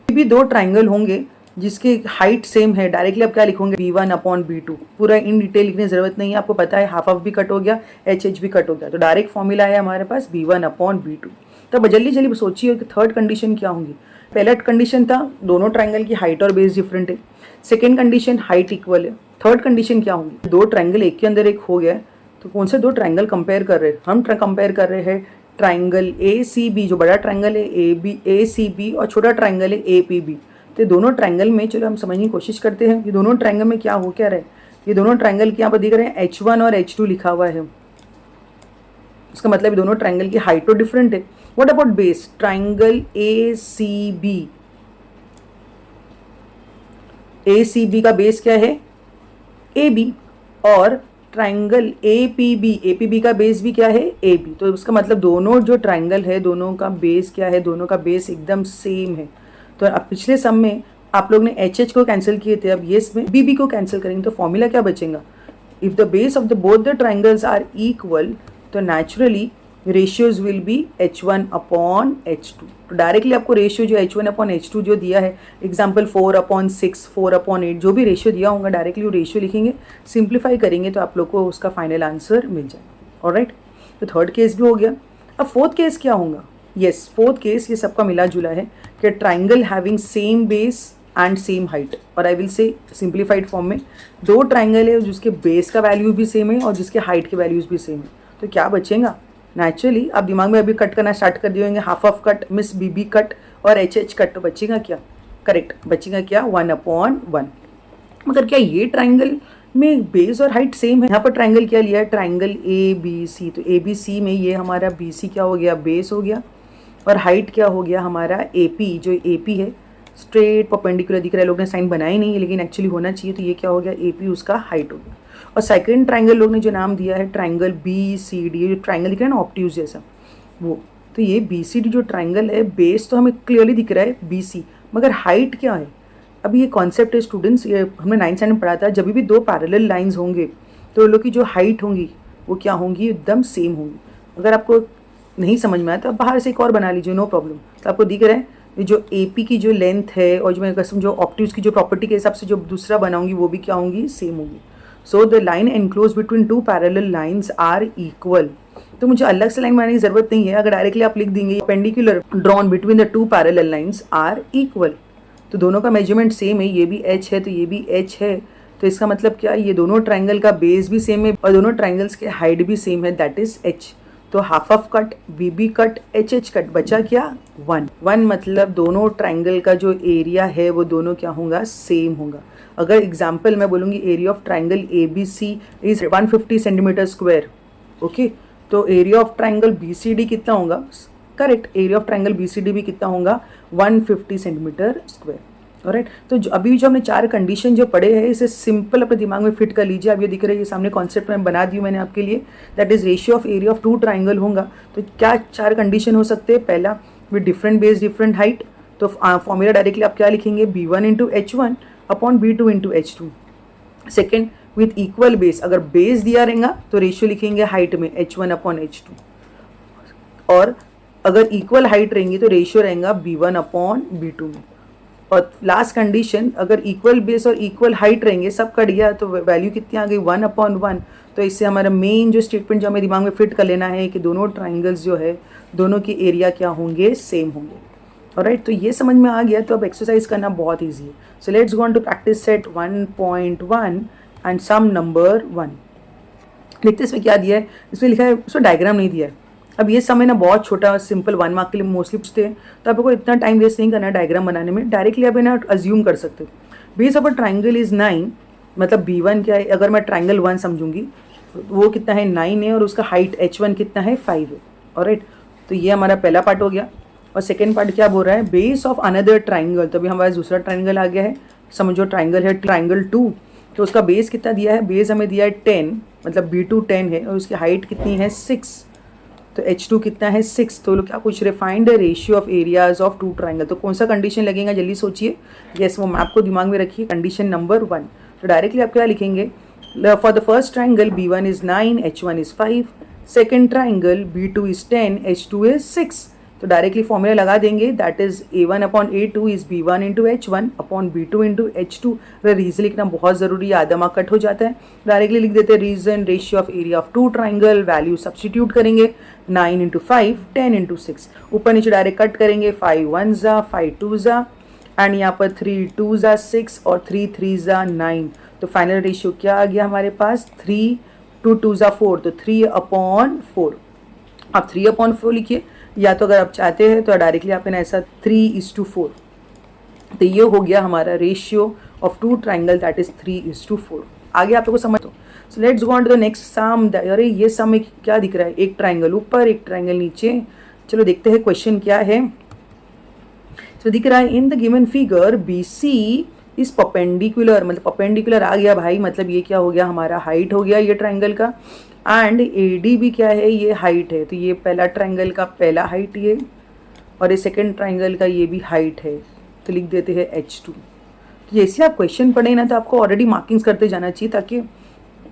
भी दो ट्राइंगल होंगे जिसकी हाइट सेम है, डायरेक्टली आप क्या लिखोगे, B1/B2। पूरा इन डिटेल लिखने की जरूरत नहीं है, आपको पता है हाफ ऑफ भी कट हो गया, एच एच भी कट हो गया, तो डायरेक्ट फॉर्मूला है हमारे पास B1/B2। तब जल्दी जल्दी सोचिए कि थर्ड कंडीशन क्या होंगी। पहला कंडीशन था दोनों ट्राइंगल की हाइट और बेस डिफरेंट है, सेकेंड कंडीशन हाइट इक्वल है, थर्ड कंडीशन क्या होंगी, दो ट्राइंगल एक के अंदर एक हो गया, तो कौन से दो ट्राइंगल कंपेयर कर रहे हैं, हम कंपेयर कर रहे हैं ट्राइंगल ACB, जो बड़ा ट्राइंगल है ACB और छोटा ट्राइंगल है APB। तो दोनों ट्राइंगल में चलो हम समझने की कोशिश करते हैं, ये दोनों ट्राइंगल में क्या हो क्या रहा है। ये दोनों ट्राइंगल के यहाँ पर दिख रहे हैं H1 और H2 लिखा हुआ है, इसका मतलब दोनों ट्राइंगल की हाइट तो डिफरेंट है। What about base, triangle ACB का बेस क्या है AB, और ट्राइंगल APB का बेस भी क्या है AB। तो इसका मतलब दोनों जो ट्राइंगल है दोनों का बेस क्या है, दोनों का बेस एकदम सेम है। तो अब पिछले सम में आप लोग ने HH को कैंसिल किए थे, अब ये इसमें BB को कैंसिल करेंगे तो फॉर्मूला क्या बचेगा, if the base of the both the triangles are equal तो naturally ratios will be H1/H2। तो डायरेक्टली आपको रेशियो जो H1/H2 जो दिया है, एग्जाम्पल 4/6, 4/8, जो भी रेशियो दिया होगा डायरेक्टली वो रेशियो लिखेंगे, सिंप्लीफाई करेंगे तो आप लोग को उसका फाइनल आंसर मिल जाएगा। ऑलराइट, तो थर्ड केस भी हो गया। अब फोर्थ केस क्या होगा, यस फोर्थ केस ये सबका मिला जुला है कि triangle having same base and same height, और I will say simplified form में दो ट्राइंगल है जिसके बेस का वैल्यू भी सेम है और जिसके हाइट के वैल्यूज भी सेम है, तो क्या बचेगा, नेचुरली आप दिमाग में अभी कट करना स्टार्ट कर दिए होंगे, half of cut miss BB cut और HH कट, तो बचेगा क्या, करेक्ट बचेगा क्या 1/1। मगर क्या ये ट्राइंगल में बेस और हाइट सेम है, यहाँ पर ट्राइंगल क्या लिया है, ट्राइंगल ABC, तो ABC में ये हमारा BC क्या हो गया, बेस हो गया, और हाइट क्या हो गया हमारा AP, जो AP है स्ट्रेट परपेंडिकुलर दिख रहा है, लोग ने साइन बनाई नहीं है लेकिन एक्चुअली होना चाहिए, तो ये क्या हो गया AP उसका हाइट हो गया। और सेकंड ट्राइंगल लोग ने जो नाम दिया है ट्राइंगल BCD, जो ट्राइंगल दिख रहा है ना ऑब्ट्यूज जैसा वो, तो ये BCD जो ट्राइंगल है बेस तो हमें क्लियरली दिख रहा है BC, मगर हाइट क्या है। अब ये कॉन्सेप्ट है स्टूडेंट्स, ये हमने 9th स्टैंडर्ड में पढ़ा था, जब भी दो पैरेलल लाइंस होंगे तो उन लोग की जो हाइट होंगी वो क्या होंगी, एकदम सेम होंगी। अगर आपको नहीं समझ में आया तो आप बाहर से एक और बना लीजिए, नो प्रॉब्लम। तो आपको दिख रहा है ये जो AP की जो लेंथ है और जो मैं कसम जो ऑब्ट्यूज की जो प्रॉपर्टी के हिसाब से जो दूसरा बनाऊंगी वो भी क्या होंगी, सेम होगी। So the line enclose between two parallel lines are equal. तो मुझे अलग से लाइन बनाने की जरूरत नहीं है, अगर डायरेक्टली आप लिख देंगे perpendicular drawn between the two parallel lines are equal, तो दोनों का मेजरमेंट सेम है, ये भी H है तो ये भी H है, तो इसका मतलब क्या, ये दोनों ट्राइंगल का बेस भी सेम है और दोनों ट्राइंगल्स के हाइट भी सेम है, दैट इज H। तो half of cut BB cut HH cut, बचा क्या 1 मतलब दोनों ट्राइंगल का जो एरिया है वो दोनों क्या होगा, सेम होगा। अगर एग्जाम्पल मैं बोलूँगी area of triangle ABC is 150 centimetre square, okay, तो एरिया ऑफ ट्राइंगल BCD कितना होगा, correct, area of triangle BCD भी कितना होगा 150 सेंटीमीटर स्क्वायर। ऑलराइट, तो अभी जो हमने चार कंडीशन जो पढ़े हैं इसे सिंपल अपने दिमाग में फिट कर लीजिए। अब ये दिख रहा है, ये सामने कॉन्सेप्ट में बना दी मैंने आपके लिए, that is ratio of area of two triangle होगा। तो क्या चार कंडीशन हो सकते हैं, पहला with different base different height, तो फॉर्मूला डायरेक्टली आप क्या लिखेंगे, B1/H1/B2/H2। Second with equal base, अगर बेस दिया रहेगा तो रेशियो लिखेंगे हाइट में H1/H2, और अगर इक्वल हाइट रहेंगी तो रेशियो रहेगा B1/B2 में। और लास्ट कंडीशन, अगर इक्वल बेस और इक्वल हाइट रहेंगे, सब कट गया तो वैल्यू कितनी आ गई 1/1। तो इससे हमारा मेन जो स्टेटमेंट जो हमें दिमाग में फिट कर लेना है कि दोनों ट्राइंगल्स जो है दोनों के एरिया क्या होंगे, सेम होंगे। ऑलराइट, तो ये समझ में आ गया, तो अब एक्सरसाइज करना बहुत ईजी है। So let's go on to practice set 1.1 and sum number 1। देखते इसमें क्या दिया है, इसमें लिखा है, उसमें डायग्राम नहीं दिया है। अब ये समय ना बहुत छोटा सिंपल 1 मार्क के लिए मोस्टली पूछते हैं, तो आपको इतना टाइम वेस्ट नहीं करना है डायग्राम बनाने में, डायरेक्टली आप ना अज्यूम कर सकते हो। Base of a triangle is 9, मतलब B1 क्या है, अगर मैं ट्राइंगल 1 समझूंगी वो कितना है 9 है, और उसका हाइट H1 कितना है 5 है। ऑलराइट, तो ये हमारा पहला पार्ट हो गया। और सेकेंड पार्ट क्या बोल रहा है, बेस ऑफ अनदर ट्राइंगल, तो अभी हमारे दूसरा ट्राइंगल आ गया है। समझो ट्राइंगल है ट्राइंगल 2, तो उसका बेस कितना दिया है, बेस हमें दिया है 10, मतलब B2 10 है, और उसकी हाइट कितनी है 6, तो H2 कितना है 6। तो लोग क्या पूछ रहे, find the ratio of areas of two triangle, तो कौन सा कंडीशन लगेगा जल्दी सोचिए। यस, वो मैप को दिमाग में रखिए, कंडीशन नंबर 1। तो डायरेक्टली आप क्या लिखेंगे, For the first triangle, B1 is 9, H1 is 5. Second triangle, B2 is 10, H2 is 6. तो डायरेक्टली फॉर्मूला लगा देंगे, that is A1 upon A2 is B1 into H1 upon B2 into H2. Reason लिखना बहुत ज़रूरी है, आधा मार्क कट हो जाता है. डायरेक्टली लिख देते हैं reason ratio of area of two triangle. Value substitute करेंगे, 9 इंटू 5, 10 इंटू 6. ऊपर नीचे डायरेक्ट कट करेंगे, 5 1 ज़ा, 5 2 ज़ा, एंड यहाँ पर 3 2 ज़ा 6 और 3 3 ज़ा 9. तो फाइनल रेशियो क्या आ गया हमारे पास, 3 2 2 ज़ा 4, तो 3 अपॉन 4. आप 3 अपॉन 4 लिखिए, या तो अगर आप चाहते हैं तो डायरेक्टली आप ना ऐसा 3:4. तो ये हो गया हमारा ratio of two triangle, that is 3:4. आगे आप लोग को समझ. So let's go on to the next sum. अरे ये सम में क्या दिख रहा है, एक ट्राइंगल ऊपर एक ट्राइंगल नीचे. चलो देखते हैं क्वेश्चन क्या है. तो दिख रहा है in the given figure B C is perpendicular, मतलब परपेंडिकुलर आ गया भाई, मतलब ये क्या हो गया हमारा हाइट हो गया ये ट्राइंगल का. एंड ए डी भी क्या है, ये हाइट है. तो ये पहला ट्राइंगल का पहला हाइट ये, और ये सेकंड ट्राइंगल का ये भी हाइट है. तो लिख देते हैं H2. तो जैसे आप क्वेश्चन पढ़े ना तो आपको ऑलरेडी मार्किंग्स करते जाना चाहिए ताकि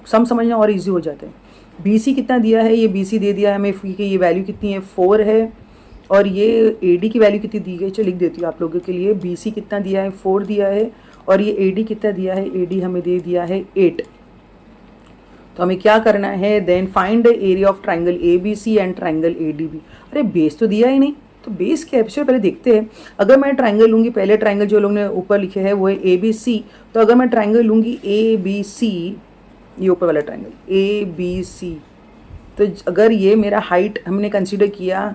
सम समझना और इजी हो जाता है. बी सी कितना दिया है, ये बी सी दे दिया है हमें कि ये वैल्यू कितनी है 4 है, और ये ए डी की वैल्यू कितनी दी गई. चलो लिख देती हूँ आप लोगों के लिए. बी सी कितना दिया है 4 दिया है, और ये ए डी कितना दिया है, ए डी हमें दे दिया है 8. तो हमें क्या करना है, then find the area of triangle A B C and triangle A D B. अरे बेस तो दिया ही नहीं, तो बेस क्या है पहले देखते हैं. अगर मैं ट्राइंगल लूँगी, पहले ट्राइंगल जो लोग ने ऊपर लिखे हैं वो है ए बी सी. तो अगर मैं ट्राइंगल लूँगी ए बी सी, ये ऊपर वाला ट्राइंगल ए बी सी, तो अगर ये मेरा हाइट हमने कंसिडर किया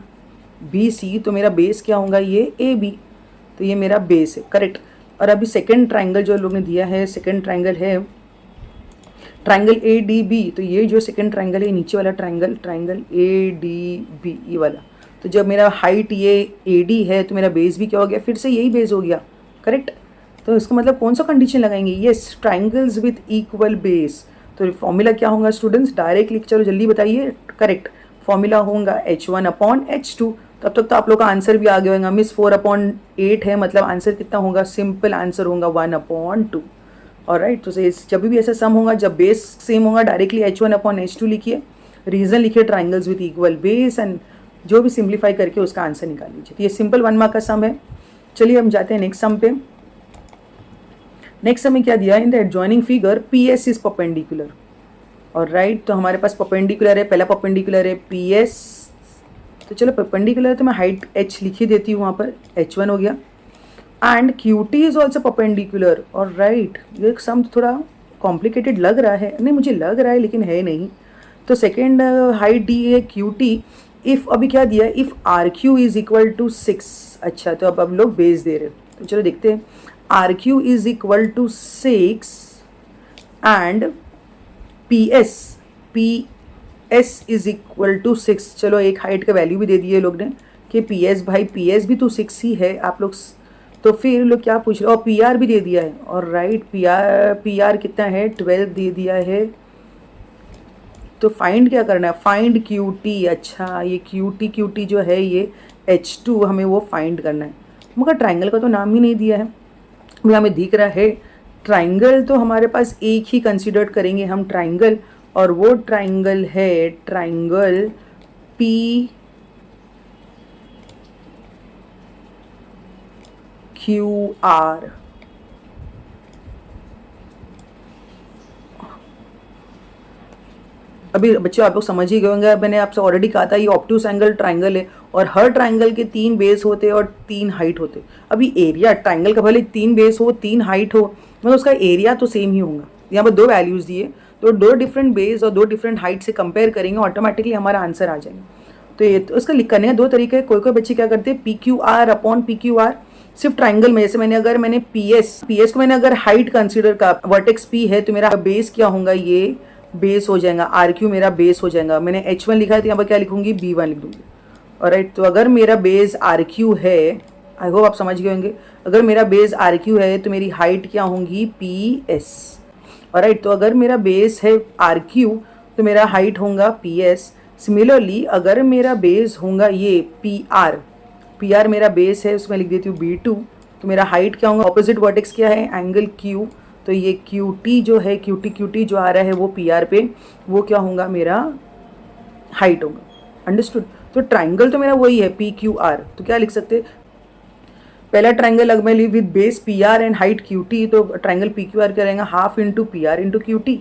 बी सी, तो मेरा बेस क्या होगा, ये ए बी. तो ये मेरा बेस है, करेक्ट. और अभी सेकेंड ट्राइंगल जो लोग ने दिया है, सेकेंड ट्राइंगल है ट्राइंगल ए डी बी. तो ये जो सेकेंड ट्राइंगल है नीचे वाला triangle, triangle A D B ये वाला. तो जब मेरा हाइट ये ए डी है तो मेरा बेस भी क्या हो गया, फिर से यही बेस हो गया, करेक्ट. तो इसका मतलब कौन सा कंडीशन लगाएंगे, yes triangles with equal base. तो फॉर्मूला क्या होगा स्टूडेंट्स, डायरेक्ट लिख, चलो जल्दी बताइए. करेक्ट फॉर्मूला होगा H1 अपॉन H2. तब तक तो आप लोग का आंसर भी आ गया होगा. मिस 4/8 है, मतलब आंसर कितना होगा, सिंपल आंसर होगा 1/2. और राइट, तो जब भी ऐसा सम होगा जब बेस सेम होगा डायरेक्टली H1 अपॉन H2 लिखिए, रीजन लिखिए triangles with equal base, and जो भी सिंप्लीफाई करके उसका आंसर निकाल लीजिए. तो ये सिंपल 1 मार्क का सम है. चलिए हम जाते हैं नेक्स्ट सम पे. नेक्स्ट सम में क्या दिया है, in the adjoining figure P S is perpendicular. और राइट, तो हमारे पास परपेंडिकुलर है, पहला परपेंडिकुलर है पी एस. तो चलो परपेंडिकुलर तो मैं हाइट h लिख ही देती हूँ, वहाँ पर H1 हो गया. And Q T is also perpendicular. और राइट, ये सम थोड़ा कॉम्प्लिकेटेड लग रहा है, नहीं मुझे लग रहा है लेकिन है नहीं. तो सेकेंड हाइट डी है क्यू टी. इफ़ अभी क्या दिया है, if R Q is equal to 6. अच्छा, तो अब लोग बेस दे रहे हैं, तो चलो देखते हैं. R Q is equal to 6 and P S is equal to 6. चलो एक हाइट का वैल्यू भी दे दिए लोग ने कि पी एस, भाई पी एस भी तो 6 ही है आप लोग. तो फिर लोग क्या पूछ रहे, और पी आर भी दे दिया है. और राइट, पी आर कितना है, 12 दे दिया है. तो फाइंड क्या करना है, फाइंड क्यू टी. अच्छा, ये क्यू टी जो है ये H2 हमें वो फाइंड करना है, मगर ट्राइंगल का तो नाम ही नहीं दिया है. अभी हमें दिख रहा है ट्राइंगल, तो हमारे पास एक ही कंसिडर करेंगे हम ट्राइंगल, और वो ट्राइंगल है ट्राइंगल पी क्यू आर. अभी बच्चों आप लोग समझ ही गए होंगे, मैंने आपसे ऑलरेडी कहा था ये ऑब्टूस एंगल ट्राइंगल है, और हर ट्राइंगल के 3 बेस होते हैं और 3 हाइट होते. अभी एरिया ट्राइंगल का भले 3 बेस हो 3 हाइट हो, मतलब उसका एरिया तो सेम ही होगा. यहाँ पर 2 वैल्यूज़ दिए, तो 2 डिफरेंट बेस और 2 डिफरेंट हाइट से कंपेयर करेंगे, ऑटोमेटिकली हमारा आंसर आ जाएगा. तो ये तो उसका करने का 2 तरीके हैं. कोई बच्चे क्या करते हैं, P Q are upon P Q are सिर्फ ट्राइंगल में. जैसे मैंने पी एस को मैंने अगर हाइट कंसिडर का, वर्टेक्स पी है तो मेरा बेस क्या होगा, ये बेस हो जाएगा, आर क्यू मेरा बेस हो जाएगा. मैंने H1 लिखा है तो यहाँ पर क्या लिखूंगी, B1 लिख दूंगी. और राइट, तो अगर मेरा बेस आर क्यू है, आई होप आप समझ गए होंगे, अगर मेरा बेस आर क्यू है तो मेरी हाइट क्या होंगी, पी एस. और राइट, तो अगर मेरा बेस है आर क्यू तो मेरा हाइट होगा पी एस. सिमिलरली अगर मेरा बेस होगा ये पी आर मेरा बेस है, उसमें लिख देती हूँ B2, तो मेरा हाइट क्या होगा, ऑपोजिट वर्टेक्स क्या है, एंगल Q, तो तो ये क्यू टी जो है, क्यू टी जो आ रहा है वो पी आर पे, वो क्या होगा, मेरा हाइट होगा। अंडरस्टूड। तो ट्राइंगल तो मेरा वही है पी क्यू आर, तो क्या लिख सकते हैं, पहला ट्राइंगल अगर मैं ली with base P R and height Q T, तो ट्राइंगल पी क्यू आर क्या रहेगा, half into P R into Q T.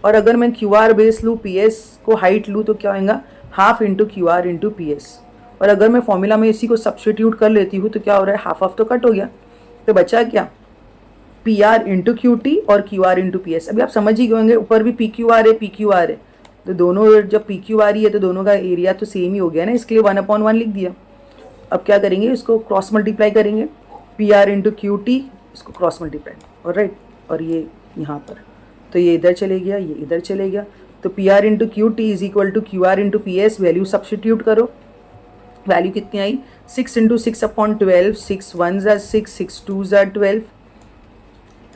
और अगर मैं क्यू आर बेस लूँ, पी एस को हाइट लूँ, तो क्या होगा, half into Q R into P S. और अगर मैं फॉर्मूला में इसी को सब्सटीट्यूट कर लेती हूँ तो क्या हो रहा है, हाफ हाफ तो कट हो गया, तो बचा क्या, P R into Q T और Q R into P S. अभी आप समझ ही गए होंगे, ऊपर भी पी क्यू आर है, पी क्यू आर है, तो दोनों जब पी क्यू आर ही है तो दोनों का एरिया तो सेम ही हो गया ना, इसके लिए 1/1 लिख दिया। अब क्या करेंगे, इसको क्रॉस मल्टीप्लाई करेंगे, P R into Q T, इसको क्रॉस मल्टीप्लाई, और राइट, और ये यहाँ पर, तो ये इधर चले गया, ये इधर चले गया, तो P R into Q T is equal to Q R into P S. Value substitute करो, वैल्यू कितनी आई, 6 इंटू 6/12, 6 1 ज़ा 6, 6 2 ज़ा 12,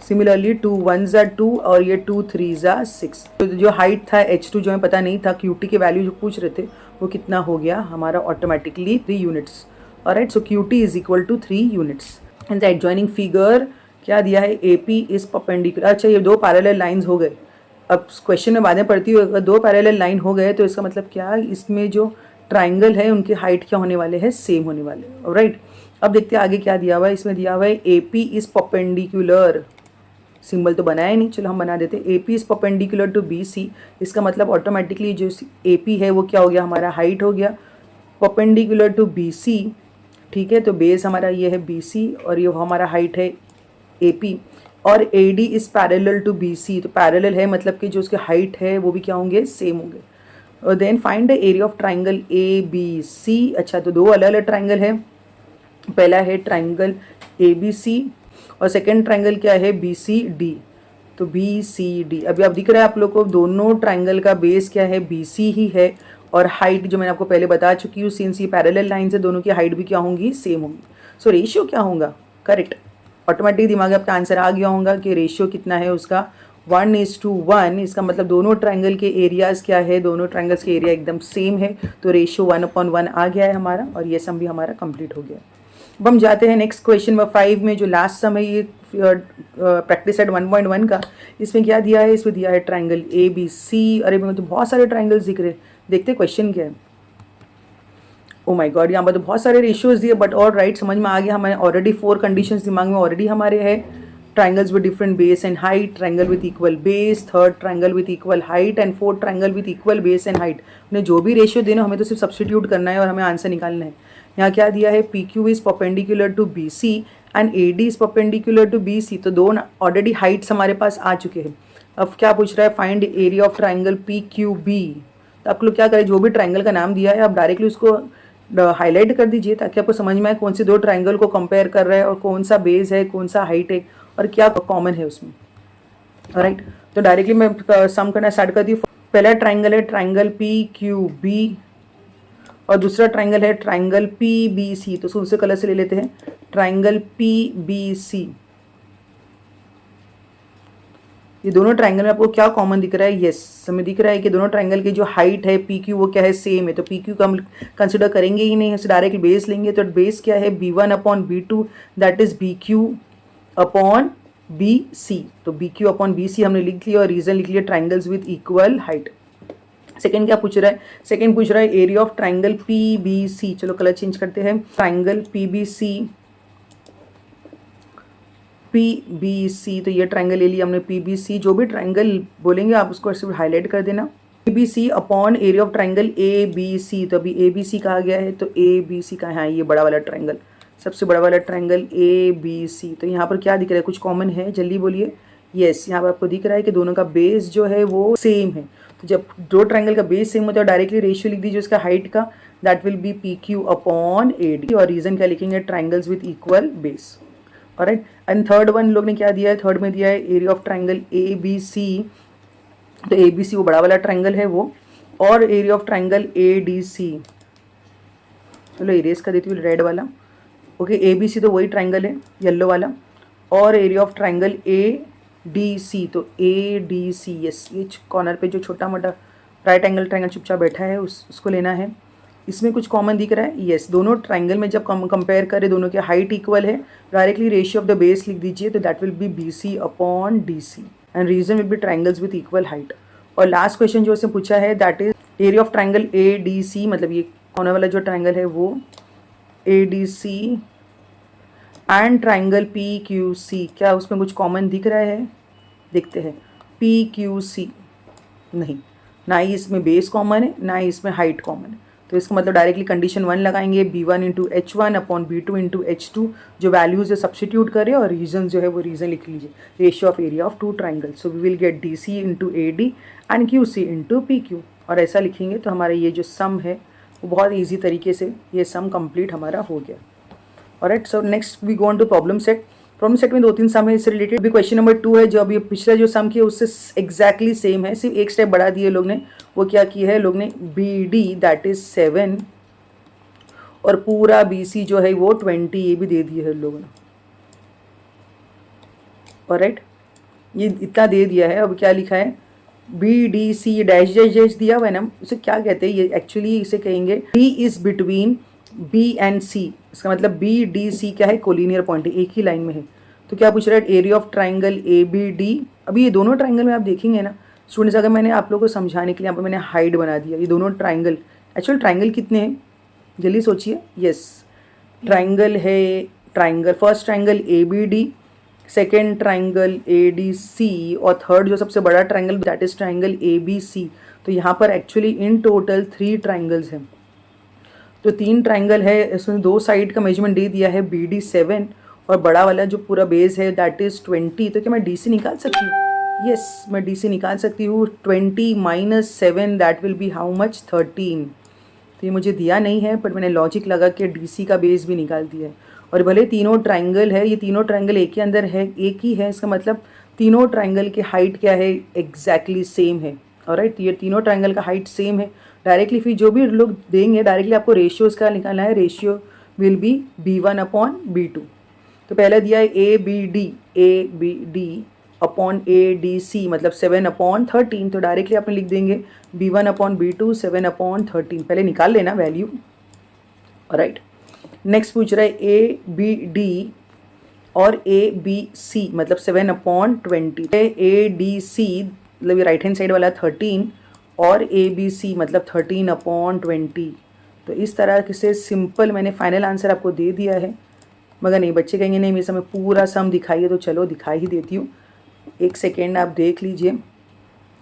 सिमिलरली 2 1 ज़ा 2 और ये 2 3 ज़ा 6। तो जो हाइट था H2 जो हमें पता नहीं था, QT के वैल्यू जो पूछ रहे थे वो कितना हो गया हमारा, automatically 3 units. Alright, so QT is equal to 3 units. And the adjoining figure क्या दिया है, AP इज परपेंडिकुलर। अच्छा, ये दो पैरेलल लाइंस हो गए। अब क्वेश्चन में बातें पढ़ती हुई, अगर दो पैरेलल लाइन हो गए तो इसका मतलब क्या, इसमें जो ट्राइंगल है उनके हाइट क्या होने वाले हैं, सेम होने वाले हैं। राइट, अब देखते हैं आगे क्या दिया हुआ है। इसमें दिया हुआ है AP इज परपेंडिकुलर, सिंबल तो बनाया नहीं, चलो हम बना देते हैं। AP is perpendicular to BC, इसका मतलब ऑटोमेटिकली जो AP है वो क्या हो गया, हमारा हाइट हो गया, परपेंडिकुलर टू BC। ठीक है, तो बेस हमारा ये है BC और ये हमारा हाइट है AP। और AD is parallel to BC, तो पैरेलल है मतलब कि जो उसके हाइट है वो भी क्या होंगे, सेम होंगे। और then find the area of triangle ABC। अच्छा, तो दो अलग अलग ट्राइंगल है, पहला है ट्राइंगल ABC और सेकेंड ट्राइंगल क्या है, BCD। तो BCD, अभी आप दिख रहा है आप लोग को, दोनों ट्राइंगल का बेस क्या है, BC ही है, और हाइट जो मैंने आपको पहले बता चुकी हूँ, सिंस ये पैरेलल लाइन से दोनों की हाइट भी क्या होंगी, सेम होंगी। सो रेशियो क्या होगा, करेक्ट, ऑटोमेटिक दिमाग में आपका आंसर आ गया होगा कि रेशियो कितना है उसका, 1:1। इसका मतलब दोनों ट्राइंगल के एरियाज़ क्या है, दोनों ट्राइंगल्स के एरिया एकदम सेम है, तो रेशियो 1/1 आ गया है हमारा, और ये सम भी हमारा कंप्लीट हो गया। अब हम जाते हैं नेक्स्ट क्वेश्चन नंबर 5 में, जो लास्ट सम है ये प्रैक्टिस सेट 1.1 का। इसमें क्या दिया है, इसमें दिया है ट्राइंगल ABC। अरे मुझे तो बहुत सारे ट्राइंगल्स दिख रहे हैं, देखते हैं क्वेश्चन क्या है। ओ माय गॉड, यहाँ पर तो बहुत सारे रेशियोज दिए, बट और राइट, समझ में आ गया हमें। ऑलरेडी 4 कंडीशंस दिमाग में ऑलरेडी हमारे है, triangles with different base and height, triangle with equal base, third triangle with equal height and fourth triangle with equal base and height. उन्हें जो भी रेशियो देना हमें तो सिर्फ सब्सटीट्यूट करना है और हमें आंसर निकालना है। यहाँ क्या दिया है, PQ is perpendicular to BC and AD is perpendicular to BC। तो दो ऑलरेडी हाइट्स हमारे पास आ चुके हैं। अब क्या पूछ रहा है, find area of triangle PQB। तो आप लोग क्या करें, जो भी ट्राइंगल का नाम दिया है आप डायरेक्टली उसको हाईलाइट कर दीजिए, ताकि आपको समझ में आए कौन से दो ट्राइंगल को कंपेयर कर रहे हैं और कौन सा बेस है, कौन सा हाइट है और क्या कॉमन है उसमें। राइट, तो डायरेक्टली मैं सम करना स्टार्ट करती हूँ। पहला ट्राइंगल है ट्राइंगल PQB और दूसरा ट्राइंगल है ट्राइंगल PBC। तो दूसरे कलर से ले लेते हैं, ट्राइंगल PBC। ये दोनों ट्राइंगल में आपको क्या कॉमन दिख रहा है, यस, हमें दिख रहा है कि दोनों ट्राइंगल की जो हाइट है PQ वो क्या है, सेम है। तो PQ का हम कंसिडर करेंगे ही नहीं, डायरेक्ट बेस लेंगे। तो बेस क्या है, B1/B2, दैट इज BQ/BC। तो BQ/BC हमने लिख लिया और रीजन लिख लिया, triangles with equal height. Second क्या पूछ रहा है, सेकेंड पूछ रहा है एरिया ऑफ ट्राइंगल PBC। चलो कलर चेंज करते हैं, ट्राइंगल PBC। तो ये ट्राइंगल ले लिया हमने PBC। जो भी ट्राइंगल बोलेंगे आप उसको ऐसे हाईलाइट कर देना, PBC upon area of triangle ABC। तो अभी ABC कहा गया है, तो ABC का है ये बड़ा वाला ट्राइंगल, सबसे बड़ा वाला ट्राइंगल ABC। तो यहाँ पर क्या दिख रहा है, कुछ कॉमन है, जल्दी बोलिए। यस, यहाँ पर आपको दिख रहा है कि दोनों का बेस जो है वो सेम है। तो जब दो ट्राइंगल का बेस सेम होता है, डायरेक्टली रेशियो लिख दीजिए उसका हाइट का, दैट विल बी PQ/AD। और रीजन क्या लिखेंगे, triangles with equal base. Alright, and third one लोग ने क्या दिया है, थर्ड में दिया है एरिया ऑफ ट्राइंगल ABC। तो ABC वो बड़ा वाला ट्राइंगल है वो, और एरिया ऑफ ट्राइंगल ADC। चलो इरेज कर देती हूँ रेड वाला। ओके, ABC तो वही ट्राइंगल है येलो वाला, और एरिया ऑफ ट्राइंगल ADC। तो ADC, यस, ये कॉर्नर पे जो छोटा मोटा राइट एंगल ट्राइंगल चुपचाप बैठा है उसको लेना है। इसमें कुछ कॉमन दिख रहा है? यस, दोनों ट्राइंगल में जब कंपेयर करें दोनों के हाइट इक्वल है, directly ratio of the base लिख दीजिए, तो that will be BC upon DC and reason will be triangles with equal height. और लास्ट क्वेश्चन जो उसने पूछा है that is area of triangle ADC, मतलब ये होने वाला जो ट्राइंगल है वो ADC एंड ट्राइंगल PQC, क्या उसमें कुछ कॉमन दिख रहा है? देखते हैं। PQC नहीं, ना ही इसमें बेस कॉमन है ना ही इसमें हाइट कॉमन है, तो इसका मतलब डायरेक्टली कंडीशन 1 लगाएंगे, B1 into H1 upon B2 into H2, जो वैल्यूज है सब्सटीट्यूट करें और रीजन जो है वो रीजन लिख लीजिए, ratio of area of two triangle. So we will get DC into AD and QC into PQ, और ऐसा लिखेंगे तो हमारा ये जो सम है वो बहुत ईजी तरीके से ये सम कंप्लीट हमारा हो गया। Alright, so next we go on to problem set. Problem set में 2-3 सम है इससे रिलेटेड। अभी क्वेश्चन नंबर 2 है, जो अभी पिछला जो सम किया उससे एग्जैक्टली सेम है, सिर्फ एक स्टेप बढ़ा दिए लोग ने। वो क्या किया है लोग ने, BD दैट इज 7 और पूरा BC जो है वो 20, ये भी दे दिए है लोगों ने। ऑलराइट, ये इतना दे दिया है। अब क्या लिखा है, BDC डैश डैश डैश दिया हुआ है ना, उसे क्या कहते हैं, ये एक्चुअली इसे कहेंगे D is between B and C। इसका मतलब BDC क्या है, कोलिनियर पॉइंट है, एक ही लाइन में है। तो क्या पूछ रहा है, एरिया ऑफ ट्राइंगल ABD। अभी ये दोनों ट्राइंगल में आप देखेंगे ना स्टूडेंट्स, अगर मैंने आप लोगों को समझाने के लिए यहाँ पर मैंने हाइड बना दिया, ये दोनों ट्राइंगल, एक्चुअल ट्राइंगल कितने हैं जल्दी सोचिए। यस, ट्राइंगल है, triangle first triangle ABD, second triangle ADC और थर्ड जो सबसे बड़ा triangle that is triangle ABC। तो यहाँ पर एक्चुअली इन टोटल 3 ट्राइंगल्स हैं। तो 3 ट्राइंगल है, इसमें 2 साइड का मेजरमेंट दे दिया है, BD 7 और बड़ा वाला जो पूरा बेस है दैट इज 20। तो क्या मैं DC निकाल सकती हूँ? यस, मैं DC निकाल सकती हूँ। 20 minus 7 that will B how much, 13। तो ये मुझे दिया नहीं है पर मैंने लॉजिक लगा के DC का बेस भी निकाल दिया है। और भले तीनों ट्राइंगल है, ये तीनों ट्राइंगल एक ही अंदर है, एक ही है, इसका मतलब तीनों ट्राइंगल की हाइट क्या है, एग्जैक्टली सेम है। ऑलराइट, ये तीनों ट्राइंगल का हाइट सेम है। डायरेक्टली फिर जो भी लोग देंगे डायरेक्टली आपको रेशियोज़ का निकालना है, ratio will B B1 upon B2। तो पहले दिया है ABD अपॉन ADC, मतलब 7 अपॉन 13। तो डायरेक्टली आपने लिख देंगे B1 अपॉन B2 7 अपॉन 13, पहले निकाल लेना वैल्यू। राइट, नेक्स्ट पूछ रहा है ABD और ABC, मतलब 7 अपॉन 20। ADC मतलब ये राइट हैंड साइड वाला 13 और ABC मतलब 13 अपॉन 20। तो इस तरह से सिंपल मैंने फाइनल आंसर आपको दे दिया है। मगर नहीं, बच्चे कहेंगे नहीं मेरे समय पूरा सम दिखाइए, तो चलो दिखा ही देती हूँ। एक सेकेंड आप देख लीजिए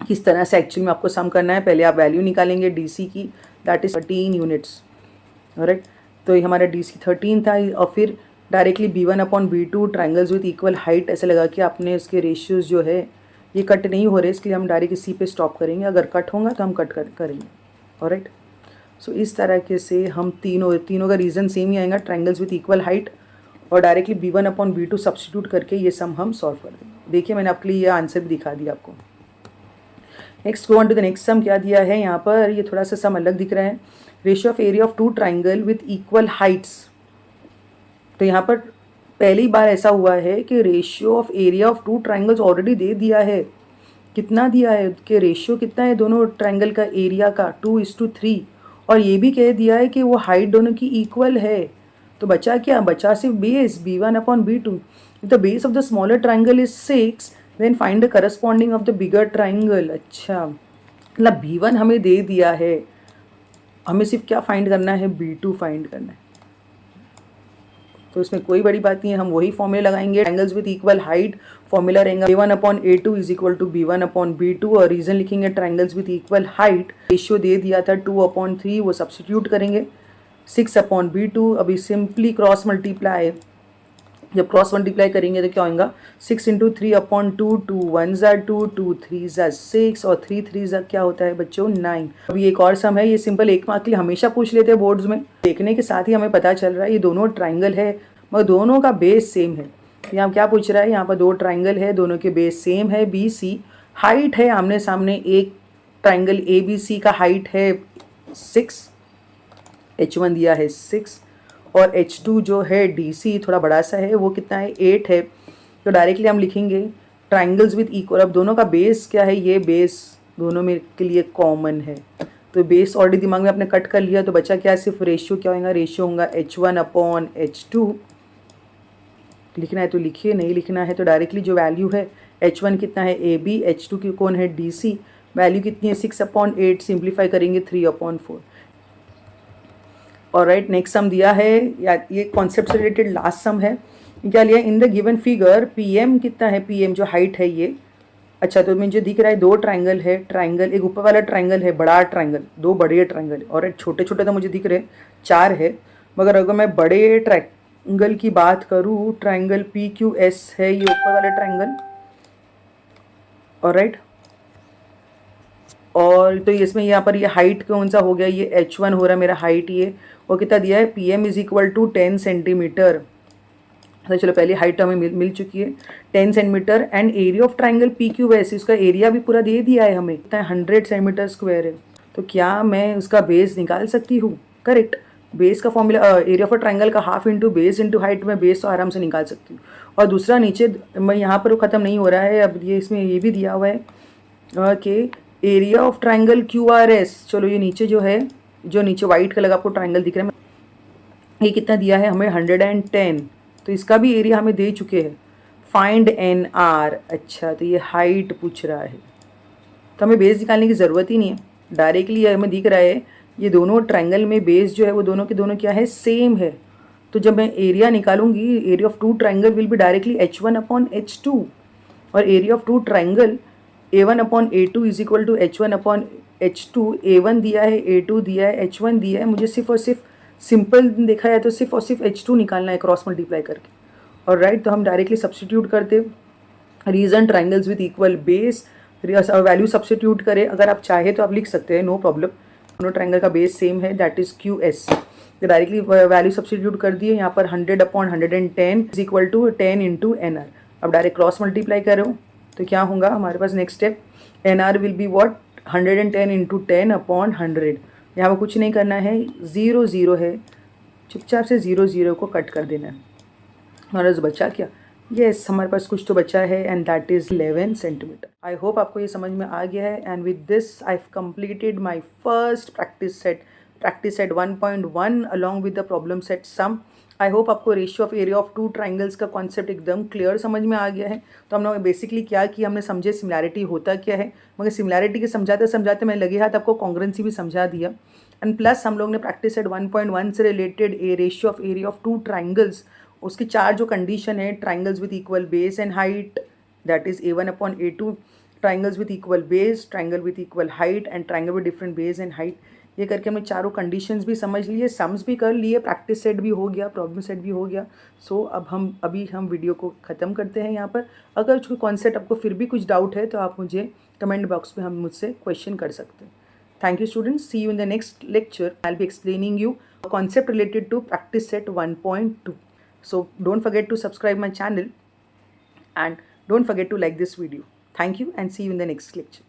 किस तरह से एक्चुअली में आपको सम करना है। पहले आप वैल्यू निकालेंगे DC की, दैट इज 13 यूनिट्स। राइट, तो ये हमारा DC 13 था, और फिर directly B1 upon B2 triangles with equal height ऐसे लगा कि आपने इसके रेशियोज़ जो है ये कट नहीं हो रहे, इसलिए हम डायरेक्ट इसी पे स्टॉप करेंगे, अगर कट होगा तो हम कट करेंगे। ऑलराइट, सो इस तरह से हम तीनों का रीज़न सेम ही आएगा, ट्राइंगल्स विथ इक्वल हाइट, और directly B1 upon B2 substitute करके ये सम हम सॉल्व कर देंगे। देखिए मैंने आपके लिए ये आंसर भी दिखा दिया आपको। Next go on to the next sum. क्या दिया है यहाँ पर, ये थोड़ा सा सम अलग दिख रहा है, ratio of area of 2 triangle with equal heights. तो यहाँ पर पहली बार ऐसा हुआ है कि ratio of area of 2 triangles already दे दिया है। कितना दिया है कि रेशियो कितना है दोनों ट्राइंगल का एरिया का, 2:3, और ये भी कह दिया है कि वो हाइट दोनों की इक्वल है। तो बचा क्या, बचा सिर्फ base B1 upon B2। The base of the smaller triangle is 6, then find the corresponding of the bigger triangle. अच्छा, मतलब B1 हमें दे दिया है, हमें सिर्फ क्या फाइंड करना है, B2 फाइंड करना है। तो इसमें कोई बड़ी बात नहीं है, हम वही फॉर्मूला लगाएंगे, triangles with equal height. Formula रहेगा A1 upon A2 is equal to B1 upon B2, और रीजन लिखेंगे triangles with equal height. Ratio दे दिया था 2/3, वो सब्सटीट्यूट करेंगे 6 अपॉन B2। अभी सिंपली क्रॉस मल्टीप्लाई, जब क्रॉस मल्टीप्लाई करेंगे तो क्या होगा, 6 इंटू 3 अपॉन 2, 2 1 ज़ा 2, 2 3 ज़ा 6, और 3 3 ज़ा क्या होता है बच्चों, 9। अभी एक और सम है, ये सिंपल 1 मार्क के लिए हमेशा पूछ लेते हैं बोर्ड्स में। देखने के साथ ही हमें पता चल रहा है ये दोनों ट्राइंगल है मगर दोनों का बेस सेम है। यहाँ क्या पूछ रहा है, यहाँ पर 2 ट्राइंगल है, दोनों के बेस सेम है BC। हाइट है आमने सामने, एक ट्राइंगल ABC का हाइट है 6, H1 दिया है 6, और H2 जो है DC थोड़ा बड़ा सा है, वो कितना है, 8 है। तो डायरेक्टली हम लिखेंगे ट्राइंगल्स विथ इक्वल। अब दोनों का बेस क्या है, ये बेस दोनों में के लिए कॉमन है, तो बेस ऑलरेडी दिमाग में आपने कट कर लिया, तो बचा क्या, सिर्फ रेशियो क्या होगा, रेशियो होगा H1/H2। लिखना है तो लिखिए, नहीं लिखना है तो डायरेक्टली जो वैल्यू है H1 कितना है AB, H2 की कौन है DC, वैल्यू कितनी है 6/8, सिंप्लीफाई करेंगे 3/4। और राइट, नेक्स्ट सम दिया है, या ये कॉन्सेप्ट से रिलेटेड लास्ट सम है। क्या लिया, इन द गिवन फिगर PM कितना है, PM जो हाइट है ये, अच्छा तो मुझे दिख रहा है दो ट्राइंगल है, ट्राइंगल एक ऊपर वाला ट्राइंगल है, बड़ा ट्राइंगल, दो बड़े ट्राइंगल, और एक छोटे छोटे तो मुझे दिख रहे चार है। मगर अगर मैं बड़े ट्राइंगल की बात करूँ, ट्राइंगल PQS है ये ऊपर वाला ट्राइंगल, और राइट, और तो इसमें यहाँ पर ये हाइट कौन सा हो गया, ये H1 हो रहा है मेरा हाइट ये, और कितना दिया है PM = 10 सेंटीमीटर। तो चलो पहले हाइट हमें मिल चुकी है 10 centimetre, and area of triangle PQS, इसका एरिया भी पूरा दे दिया है हमें, इतना 100 सेंटीमीटर स्क्वायर है। तो क्या मैं उसका बेस निकाल सकती हूँ, करेक्ट, बेस का फॉर्मूला एरिया ऑफ ट्राइंगल का half into base into height, में बेस तो आराम से निकाल सकती हूँ। और दूसरा नीचे मैं यहाँ पर वो ख़त्म नहीं हो रहा है, अब ये इसमें ये भी दिया हुआ है कि एरिया ऑफ ट्राइंगल QRS, चलो ये नीचे जो है, जो नीचे वाइट कलर का आपको ट्राइंगल दिख रहा है, ये कितना दिया है हमें 110, तो इसका भी एरिया हमें दे चुके हैं। फाइंड NR, अच्छा तो ये हाइट पूछ रहा है, तो हमें बेस निकालने की ज़रूरत ही नहीं है, डायरेक्टली हमें दिख रहा है ये दोनों ट्राइंगल में बेस जो है वो दोनों के दोनों क्या है, सेम है। तो जब मैं एरिया निकालूंगी, area of two triangle will be directly H1/H2, और area of two triangle A1/A2 = H1/H2, A1 दिया है, A2 दिया है, H1 दिया है, मुझे सिर्फ और सिर्फ सिंपल देखा है तो सिर्फ और सिर्फ H2 निकालना है क्रॉस मल्टीप्लाई करके, और राइट, तो हम डायरेक्टली सब्सटीट्यूट करते, reason triangles with equal base, value substitute करें, अगर आप चाहे तो आप लिख सकते हैं, नो प्रॉब्लम, दोनों ट्राइंगल का बेस सेम है, दैट इज QS। तो डायरेक्टली वैल्यू सब्सटीट्यूट कर दिए, यहाँ पर 100/110 = 10 × NR। अब डायरेक्ट क्रॉस मल्टीप्लाई करो तो क्या होगा हमारे पास, next step NR will be what, 110 × 10/100। यहाँ पर कुछ नहीं करना है, 0 0 है, चुपचाप से 0 0 को कट कर देना है। हमारा पास बचा क्या, यस हमारे पास कुछ तो बचा है, and that is 11 centimetre. I hope आपको ये समझ में आ गया है, and with this I have completed my first practice set 1.1 along with the problem set sum. I hope आपको ratio of area of two triangles का कॉन्सेप्ट एकदम क्लियर समझ में आ गया है। तो हमने बेसिकली क्या किया, हमने समझे सिमिलैरिटी होता क्या है, मगर सिमिलैरिटी के समझाते समझाते मैं लगे हाथ आपको कॉन्ग्रेंसी भी समझा दिया, एंड प्लस हम लोग ने प्रैक्टिस सेट 1.1 से related ratio of area of two triangles, उसकी चार जो कंडीशन है, triangles with equal base and height, that is A1/A2, triangles with equal base, triangle with equal height, and triangle with different base and height. ये करके हमने चारों conditions भी समझ लिए, सम्स भी कर लिए, प्रैक्टिस सेट भी हो गया, प्रॉब्लम सेट भी हो गया। सो अब हम वीडियो को ख़त्म करते हैं यहाँ पर। अगर कोई कॉन्सेप्ट आपको फिर भी कुछ डाउट है तो आप मुझे कमेंट बॉक्स में हम मुझसे क्वेश्चन कर सकते हैं। Thank you students, see you in the next lecture. I will be explaining you concept related to practice set 1.2. So don't forget to subscribe my channel and don't forget to like this video. Thank you and see you in the next lecture.